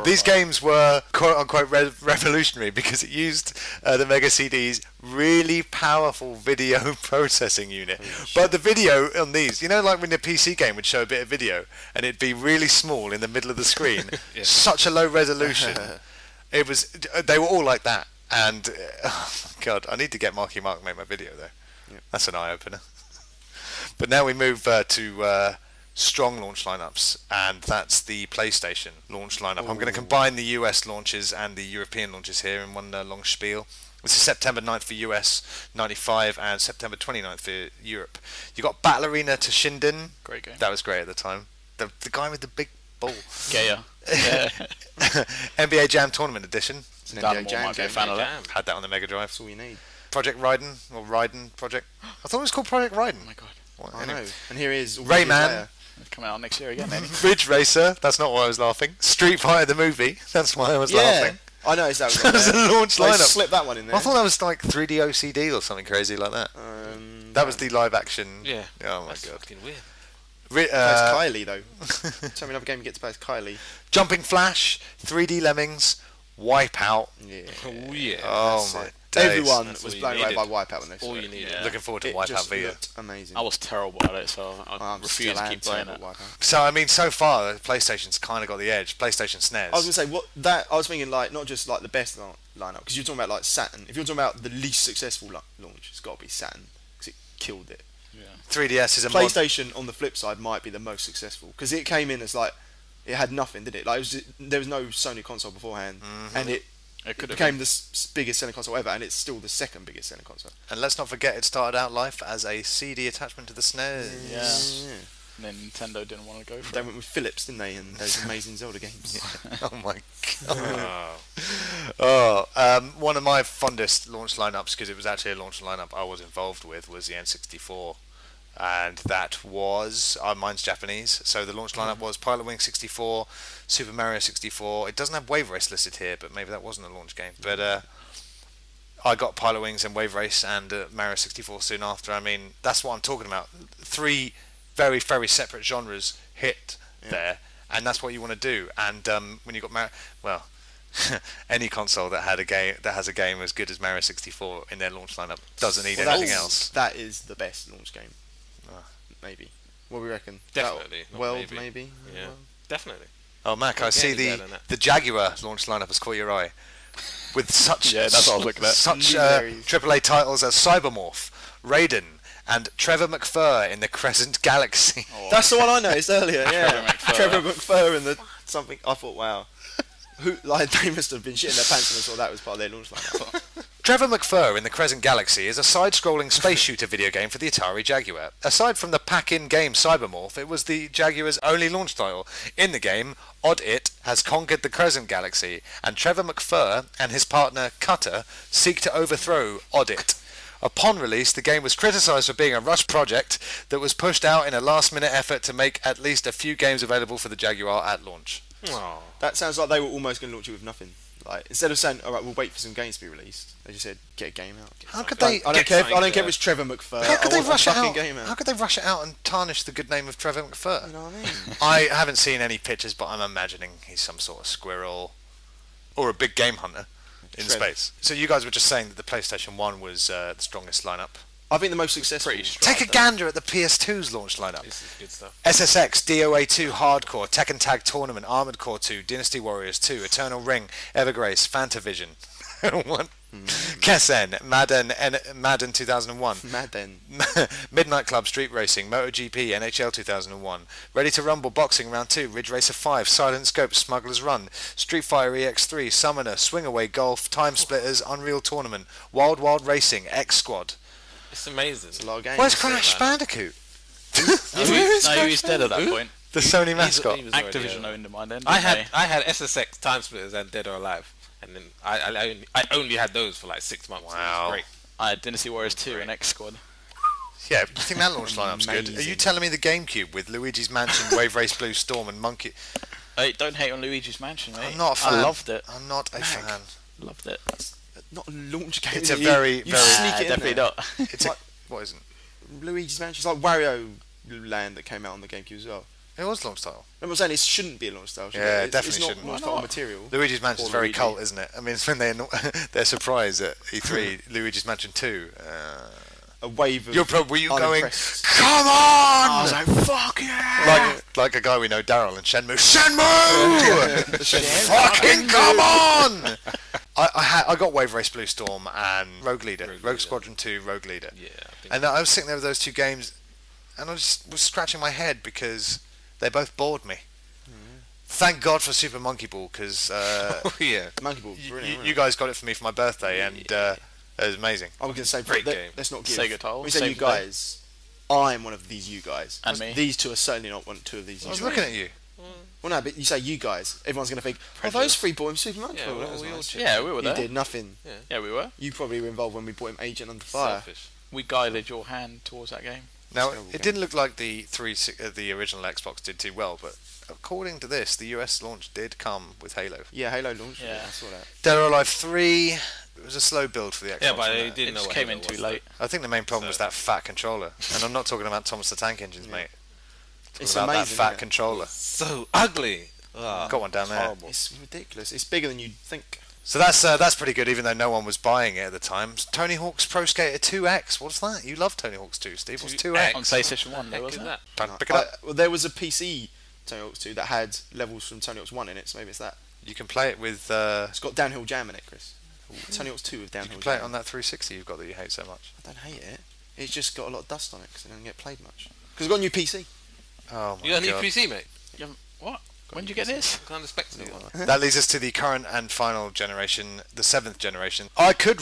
These games were quote-unquote revolutionary because it used the Mega CD's really powerful video processing unit. But the video on these, like when the PC game would show a bit of video and it'd be really small in the middle of the screen, such a low resolution. They were all like that. And, oh God, I need to get Marky Mark make my video though. That's an eye-opener. But now we move to strong launch lineups, and that's the PlayStation launch lineup. I'm going to combine the US launches and the European launches here in one long spiel. This is September 9th for US 95 and September 29th for Europe. You got Battle Arena to Shinden. Great game. That was great at the time. The guy with the big ball. Yeah. NBA Jam Tournament Edition. It's an Dan NBA Moore Jam might be a game. fan of that. Had that on the Mega Drive. That's all you need. Project Raiden, or Raiden Project. I thought it was called Project Raiden. Oh my god. Well, I anyway. know. And here he is. Rayman. It's coming out next year again, maybe. Ridge Racer. That's not why I was laughing. Street Fighter the movie. That's why I was Yeah. laughing. I noticed that was That was the launch They lineup. slipped that one in there. I thought that was like 3D OCD or something crazy like that. That was the live action. Yeah. Oh my That's god. fucking weird. Plays Kylie though. Tell me another game you get to play as Kylie. Jumping Flash, 3D Lemmings, Wipeout. Yeah. Oh yeah. Oh That's my it. days. Everyone That's was all you blown away needed. by Wipeout when they saw All it. you need. Yeah. Looking forward to It Wipeout just Vita. looked amazing. I was terrible at it, so I I'm refuse still to keep playing it. terrible at Wipeout. So I mean, so far PlayStation's kind of got the edge. PlayStation SNES. I was gonna say I was thinking like not just like the best lineup because you're talking about like Saturn. If you're talking about the least successful launch, it's got to be Saturn because it killed it. Yeah. 3DS is a mod. PlayStation on the flip side might be the most successful because it came in as like it had nothing, did it? Like there was no Sony console beforehand, and it It became the biggest selling console ever, and it's still the second biggest selling console. And let's not forget, it started out life as a CD attachment to the SNES. Yeah. Yeah. And then Nintendo didn't want to go for They it. went with Philips, didn't they? And those amazing Zelda games. Oh my god. One of my fondest launch lineups, because it was actually a launch lineup I was involved with, was the N64. And that was, mine's Japanese, so the launch lineup was Pilot Wing 64, Super Mario 64. It doesn't have Wave Race listed here, but maybe that wasn't a launch game. But I got Pilot Wings and Wave Race and Mario 64 soon after. I mean, that's what I'm talking about. Three very, very separate genres hit there, and that's what you want to do. And when you got any console that had a game that has a game as good as Mario 64 in their launch lineup doesn't need anything else. That is the best launch game. Maybe. What do we reckon? Definitely, not World, maybe. maybe? Yeah. World? Definitely. Oh, Mac, I see better than that. the Jaguar launch lineup has caught your eye. With such Yeah, that's what I was looking at. such Luminaries. AAA titles as Cybermorph, Raiden, and Trevor McFur in the Crescent Galaxy. Oh, That's the one I noticed earlier. Yeah, McFur. Trevor McFur and the something. I thought, wow, they must have been shitting their pants when they saw that was part of their launch lineup. Trevor McFur in the Crescent Galaxy is a side-scrolling space shooter video game for the Atari Jaguar. Aside from the pack-in game Cybermorph, it was the Jaguar's only launch title. In the game, Odd It has conquered the Crescent Galaxy, and Trevor McFur and his partner Cutter seek to overthrow Odd It. Upon release, the game was criticised for being a rush project that was pushed out in a last-minute effort to make at least a few games available for the Jaguar at launch. Oh. That sounds like they were almost going to launch it with nothing. Like instead of saying, "All right, we'll wait for some games to be released," they just said, "Get a game out." How could Like, they? I don't care. I don't care if it's Trevor McFur. How could I they want a rush it fucking out? game out. How could they rush it out and tarnish the good name of Trevor McFur? You know what I mean? I haven't seen any pictures, but I'm imagining he's some sort of squirrel or a big game hunter in Trev. space. So you guys were just saying that the PlayStation 1 was the strongest lineup. I think the most successful. Pretty strong. Take a gander at the PS2's launch lineup. This is good stuff. SSX, DOA 2 Hardcore, Tekken Tag Tournament, Armored Core 2, Dynasty Warriors 2, Eternal Ring, Evergrace, Fantavision. What? Kessen, Madden 2001. Madden. Midnight Club Street Racing, MotoGP, NHL 2001, Ready to Rumble Boxing Round 2, Ridge Racer 5, Silent Scope, Smuggler's Run, Street Fighter EX3, Summoner, Swing Away Golf, Time Splitters, Unreal Tournament, Wild Wild Racing, X Squad. It's amazing. It's a lot of games. Where's Crash Bandicoot? No, he's dead at that point. The Sony mascot. He was already, Activision owned him by then. I didn't had SSX, Time Splitters, and Dead or Alive, and then I only had those for like 6 months. It Wow. was great. I had Dynasty Warriors 2 and X Squad. Yeah, you think that launch lineup's good? Are you Amazing. telling me the GameCube with Luigi's Mansion, Wave Race Blue Storm, and Monkey? Hey, don't hate on Luigi's Mansion, mate. I'm not a fan. I loved it. I'm not a fan. Loved it. Not a launch game. It's a You very, sneak Nah, it in definitely there. not. It's a, what isn't? Luigi's Mansion. It's like Wario Land that came out on the GameCube as well. It was launch title. I'm saying it shouldn't be a launch style. Yeah, it? definitely it's not shouldn't. launch Why title not? material. Luigi's Mansion is Or very Luigi. cult, isn't it? I mean, it's when they're surprised at E3, Luigi's Mansion 2. A wave of. Were you going? unimpressed. Come on! I was like, fuck yeah! Like a guy we know, Daryl in Shenmue. Shenmue! Fucking come on! I got Wave Race Blue Storm and Rogue Leader, Rogue Squadron 2, Rogue Leader. Yeah. I think And I was sitting there with those two games, and I just was scratching my head because they both bored me. Thank God for Super Monkey Ball, because yeah. Monkey Ball, brilliant. you guys got it for me for my birthday, and it was amazing. I was going to say, Great game. let's not give... Sega title. When we say Save you the day. guys, I'm one of these you guys. And me. These two are certainly not two of these I you was guys. looking at you. Well, no, but you say you guys. Everyone's going to think, oh, Prejudice. those three bought him Super Monkey Yeah, Ball. well, That was we all nice. chipped Yeah, we were You there. did nothing. Yeah, we were. You probably were involved when we bought him Agent Under Fire. Selfish. We guided your hand towards that game. Now, Terrible it game. didn't look like the the original Xbox did too well, but according to this, the US launch did come with Halo. Yeah, Halo launched. Yeah. I saw that. Dead or Alive 3, it was a slow build for the Xbox. Yeah, but wasn't they it? didn't It know just what came Halo in too was, late. I think the main problem was that fat controller, and I'm not talking about Thomas the Tank Engines, mate. It's Talking about that amazing, fat isn't it? controller. So ugly. Ugh, Got one down there. horrible. It's ridiculous. It's bigger than you'd think. So that's pretty good, even though no one was buying it at the time. Tony Hawk's Pro Skater 2X. What's that? You love Tony Hawk's 2, Steve. What's 2X? On PlayStation 1, there Heck wasn't is it? that? Don't pick it up. Well, there was a PC Tony Hawk's 2 that had levels from Tony Hawk's 1 in it, so maybe it's that. You can play it with. It's got downhill jam in it, Chris. Tony Hawk's 2 with You downhill can play it jam. on that 360 you've got that you hate so much. I don't hate it. It's just got a lot of dust on it because it doesn't get played much. Because it's got a new PC. Oh my You got a new god. PC, mate? What? When did you get this? What kind of specs do you got? That leads us to the current and final generation, the 7th generation. I could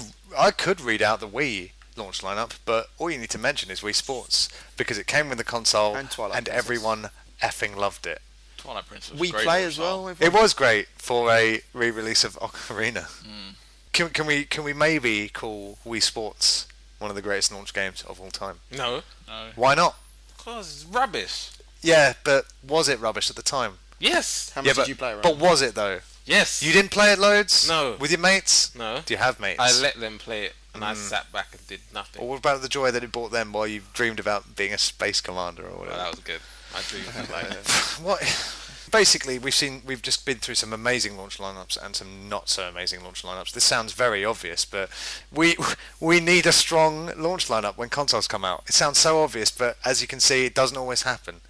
read out the Wii launch lineup, but all you need to mention is Wii Sports because it came with the console And Twilight Princess. everyone effing loved it. Twilight Princess was We great play launch as well. title. With It was great for a re-release of Ocarina. Can we maybe call Wii Sports one of the greatest launch games of all time? No. No. Why not? Because it's rubbish. Yeah, but was it rubbish at the time? Yes. How Yeah, much did you play around? but was it though? Yes. You didn't play it loads? No. With your mates? No. Do you have mates? I let them play it, and I sat back and did nothing. Or what about the joy that it brought them while you dreamed about being a space commander or Well, whatever? that was good. I dreamed of like What? Basically, we've just been through some amazing launch lineups and some not so amazing launch lineups. This sounds very obvious, but we need a strong launch lineup when consoles come out. It sounds so obvious, but as you can see, it doesn't always happen.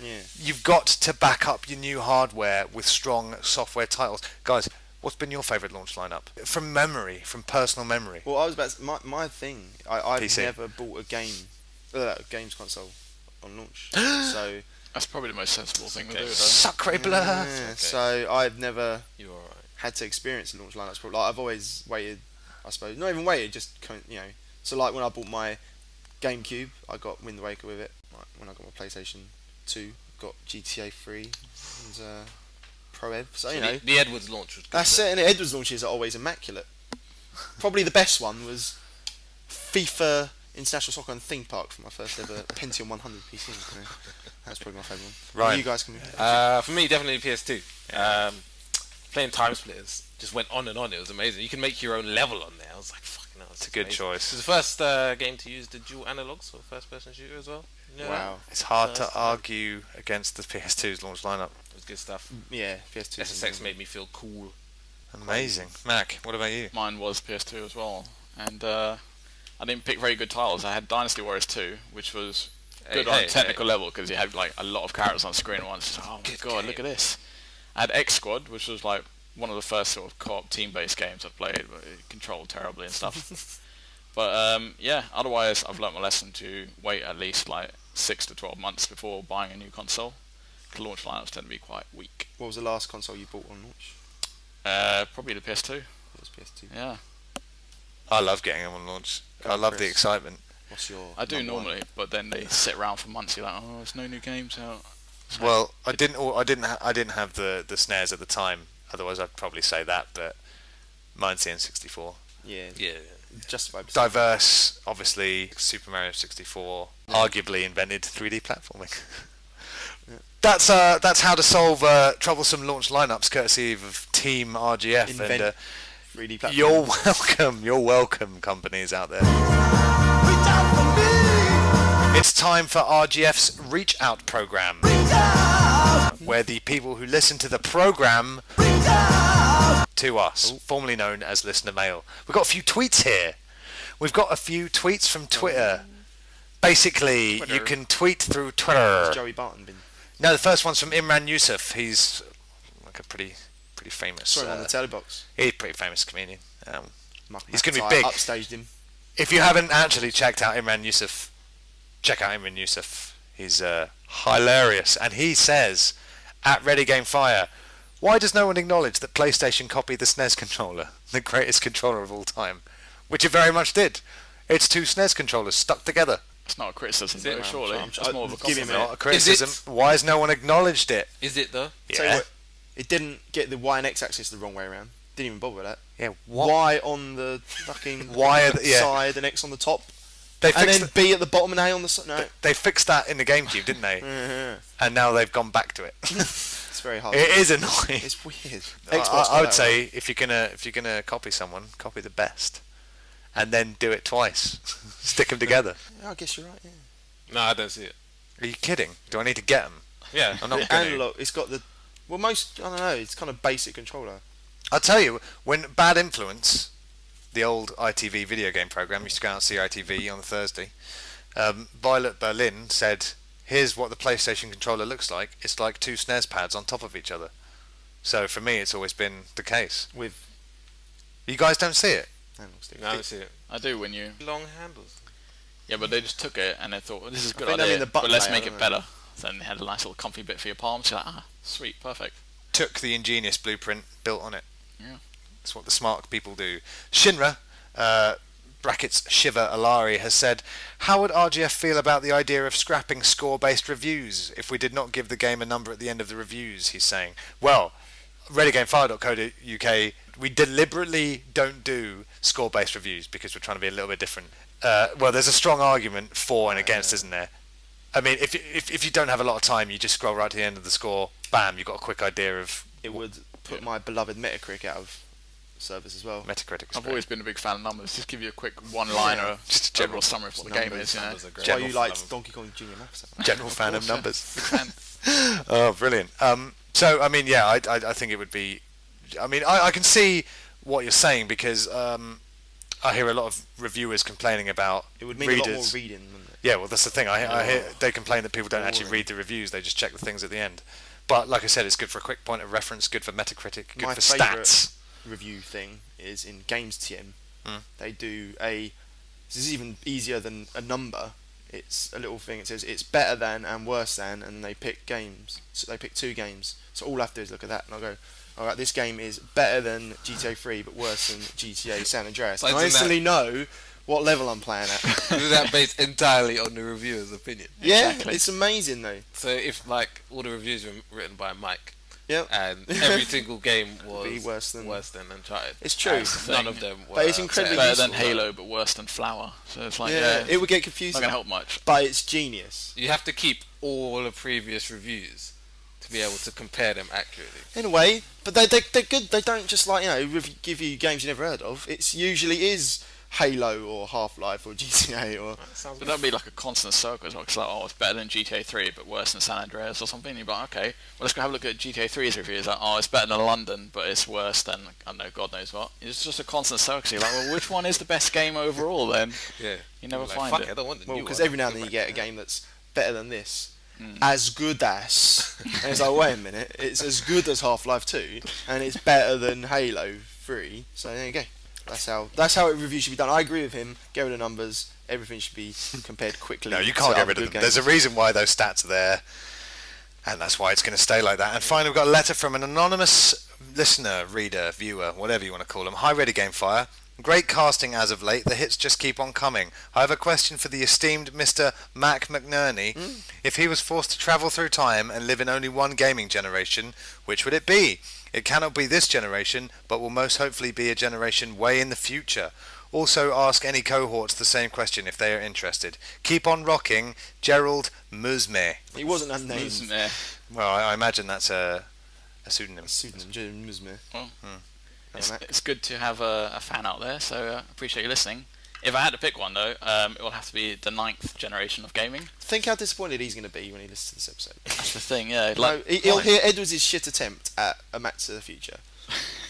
Yeah. You've got to back up your new hardware with strong software titles. Guys, what's been your favourite launch lineup? From memory, from personal memory. Well, I was about to, my thing. I've PC. never bought a games console on launch. So That's probably the most sensible thing to do, though. Sacre bleu! yeah, so I've never you were alright. had to experience a launch lineup. Like I've always waited. I suppose not even waited. Just So like when I bought my GameCube, I got Wind Waker with it. Like, when I got my PlayStation 2, got GTA 3 and Pro Ev. So The Edwards launch was good. that's it. And Edwards launches are always immaculate. Probably the best one was FIFA International Soccer and Theme Park for my first ever Pentium 100 PC. That's probably my favourite one. Right. You guys can. For me, definitely PS2. Playing Time Splitters just went on and on. It was amazing. You can make your own level on there. I was like, fucking hell. It's a good choice. It was the first game to use the dual analogs for first-person shooter as well. Yeah. Wow. It's hard to argue against the PS2's launch lineup. It was good stuff. Yeah, PS2. is SSX amazing. made me feel cool. Amazing. Mac, what about you? Mine was PS2 as well. And I didn't pick very good titles. I had Dynasty Warriors 2, which was good on a technical level because it had like a lot of characters on screen at once. Oh my god, look at this. I had X Squad, which was like one of the first sort of co-op team-based games I've played, but it controlled terribly and stuff. But yeah, otherwise I've learnt my lesson to wait at least like 6 to 12 months before buying a new console. The launch lineups tend to be quite weak. What was the last console you bought on launch? Probably the PS2. It was PS2. Yeah, I love getting them on launch. I love the Chris. excitement. What's your? I do number one? normally, but then they sit around for months. You're like, oh, there's no new games out. So Well, I didn't have the SNES at the time. Otherwise, I'd probably say that. But mine's the N64. Yeah. Yeah. Justified. Diverse, obviously. Super Mario 64 arguably invented 3D platforming. That's how to solve troublesome launch lineups, courtesy of Team RGF. Invent And 3D platform. you're welcome. You're welcome, companies out there. It's time for RGF's Reach Out program, where the people who listen to the program to us, formerly known as listener mail. We've got a few tweets here. We've got a few tweets from Twitter. Basically, Twitter. you can tweet through Twitter. Has Joey Barton been? No, the first one's from Imran Yusuf. He's like a pretty famous. Sorry, on the telly box. He's a pretty famous comedian. Mark He's gonna be McIntyre big. Upstaged him. If you haven't actually checked out Imran Yusuf, check out Imran Yusuf. He's hilarious, and he says at Ready Game Fire, "Why does no one acknowledge that PlayStation copied the SNES controller, the greatest controller of all time?" Which it very much did. It's 2 SNES controllers stuck together. It's not a criticism, Is it? though, surely. It's more of a Give him compliment. Not a criticism. Why has no one acknowledged it? Is it though? Tell you Yeah. what, it didn't get the Y and X axis the wrong way around. Didn't even bother with that. Yeah. What? Y on the fucking Y yeah. side and X on the top. They And fixed then B at the bottom and A on the side. No. they fixed that in the GameCube, didn't they? Mhm. And now they've gone back to it. It's very hard. It is annoying. It's weird. I would say if you're gonna copy someone, copy the best, and then do it twice. Stick them together. Yeah, I guess you're right. Yeah. No, I don't see it. Are you kidding? Do I need to get them? Yeah. I'm not The gonna. analog. It's got the. Well, most. I don't know. It's kind of basic controller. I'll tell you, when Bad Influence, the old ITV video game program, used to go out and see ITV on a Thursday, Violet Berlin said, "Here's what the PlayStation controller looks like. It's like 2 SNES pads on top of each other." So for me, it's always been the case. With You guys don't see it? analog stick. No, I don't see it. I do when you... Long handles. Yeah, but they just took it and they thought, well, this is a good think they idea, mean the but button let's layout, make it don't better. So then they had a nice little comfy bit for your palms. You're like, sweet, perfect. Took the ingenious blueprint, built on it. Yeah. That's what the smart people do. Shinra, brackets Shiva Alari, has said, "How would RGF feel about the idea of scrapping score-based reviews if we did not give the game a number at the end of the reviews?" He's saying, well, ReadyGameFire.co.uk, we deliberately don't do score-based reviews because we're trying to be a little bit different. Well, there's a strong argument for and against, isn't there? I mean, if you don't have a lot of time, you just scroll right to the end of the score, bam, you've got a quick idea of It would put my beloved Metacritic out of service as well. Metacritic. I've always been a big fan of numbers. Just give you a quick one-liner, Just a general summary of what the game numbers, is, you know. Numbers are great. That's why General you liked fun. Donkey Kong Junior Maths. general fan of course, yeah. numbers. Big fan. Oh, brilliant. So, I mean, yeah, I think it would be... I mean, I can see what you're saying because I hear a lot of reviewers complaining about It would mean readers. a lot more reading, wouldn't it? Yeah, well, that's the thing. I hear they complain that people don't actually Boring. read the reviews; they just check the things at the end. But like I said, it's good for a quick point of reference, good for Metacritic, good My for favourite stats. review thing is in GamesCom. Mm. They do a. This is even easier than a number. It's a little thing. It says it's better than and worse than, and they pick games. So they pick 2 games. So all I have to do is look at that, and I'll go, all right, this game is better than GTA 3, but worse than GTA San Andreas. Like, And I isn't that- instantly know what level I'm playing at. Is that based entirely on the reviewer's opinion? Yeah, Exactly. it's amazing though. So if like all the reviews were written by Mike, Yep. and every single game was Be worse than- Uncharted, It's true. and That's none the of them were. But it's incredibly Better useful, than Halo, but worse than Flower. So it's like, yeah, it would get not confusing. going to help much. But it's genius. You have to keep all the previous reviews to be able to compare them accurately. In a way, but they're good. They don't just like, give you games you never heard of. It's usually is Halo or Half-Life or GTA or... Sounds But that'd be like a constant circle as well. It's like, oh, it's better than GTA 3, but worse than San Andreas or something. You'd be like, okay, well, let's go have a look at GTA 3's review. It's like, oh, it's better than London, but it's worse than, I don't know, God knows what. It's just a constant circle. So you're like, well, which one is the best game overall then? Yeah. You never Like, find fuck it. I don't want the Well, new because one. every now and then Go you get a back. game that's better than this. As good as. And it's like, wait a minute, it's as good as Half-Life 2, and it's better than Halo 3. So there you go. That's how a review should be done. I agree with him. Get rid of numbers. Everything should be compared quickly. No, you to can't get other rid of good them. There's a games. reason why those stats are there, and that's why it's going to stay like that. And finally, we've got a letter from an anonymous listener, reader, viewer, whatever you want to call them. Hi, Ready Game Fire. Great casting as of late. The hits just keep on coming. I have a question for the esteemed Mr. McNerney. If he was forced to travel through time and live in only one gaming generation, which would it be? It cannot be this generation, but will most hopefully be a generation way in the future. Also ask any cohorts the same question if they are interested. Keep on rocking, Gerald Musme. It wasn't unnamed. Isn't there? Well, I imagine that's a pseudonym. Pseudonym, Jim Musme. Well, Hello, Mac. it's good to have a fan out there, so appreciate you listening. If I had to pick one, though, it will have to be the 9th generation of gaming. Think how disappointed he's going to be when he listens to this episode. That's the thing, yeah. No, he'll hear Edwards' shit attempt at a Match to the Future,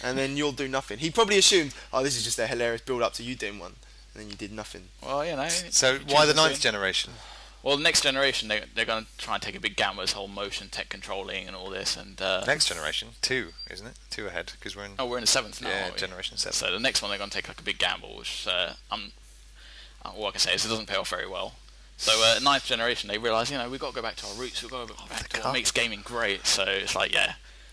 and then you'll do nothing. He probably assumed, oh, this is just a hilarious build-up to you doing one, and then you did nothing. Well, you know. So choose why the to 9th see. generation? Well, the next generation, they're going to try and take a big gamble with this whole motion tech controlling and all this. And Next generation, 2, isn't it? 2 ahead, because we're in we're in the 7th now. yeah, aren't we? generation 7. So the next one they're going to take like a big gamble, which all I can say is it doesn't pay off very well. So ninth generation, they realise, we've got to go back to our roots. We've got to go back to what makes gaming great. So it's like,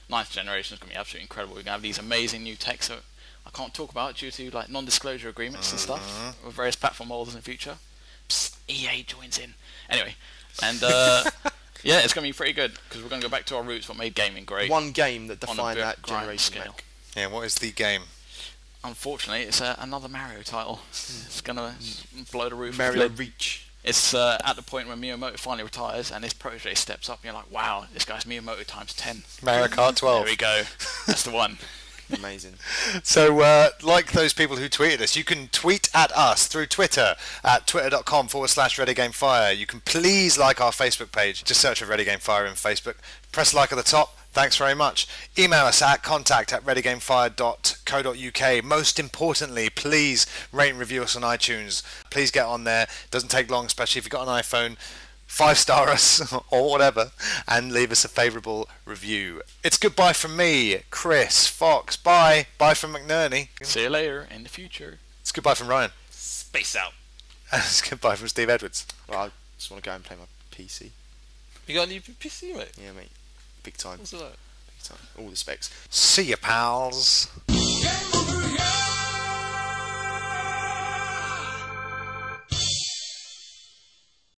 ninth generation is going to be absolutely incredible. We're going to have these amazing new techs that I can't talk about due to like non-disclosure agreements and stuff with various platform holders in the future. Psst, EA joins in. Anyway, and it's going to be pretty good because we're going to go back to our roots, what made gaming great. One game that defined that generation scale. Yeah, what is the game? Unfortunately, it's another Mario title. It's going to blow the roof. Mario Reach. It's at the point when Miyamoto finally retires and his protege steps up and you're like, wow, this guy's Miyamoto times 10. Mario Kart 12. There we go. That's the one. Amazing. So, like those people who tweeted us, you can tweet at us through Twitter at twitter.com/ReadyGameFire. You can please like our Facebook page. Just search for Ready Game Fire in Facebook. Press like at the top. Thanks very much. Email us at contact@readygamefire.co.uk. Most importantly, please rate and review us on iTunes. Please get on there. Doesn't take long, especially if you've got an iPhone. 5-star us or whatever and leave us a favourable review. It's goodbye from me, Chris Fox. Bye from McNerney. See you later in the future. It's goodbye from Ryan. Space out. And it's goodbye from Steve Edwards. Well, I just want to go and play my PC. You got a new PC, mate? Yeah, mate. Big time. What's that? Big time. All the specs. See ya, pals.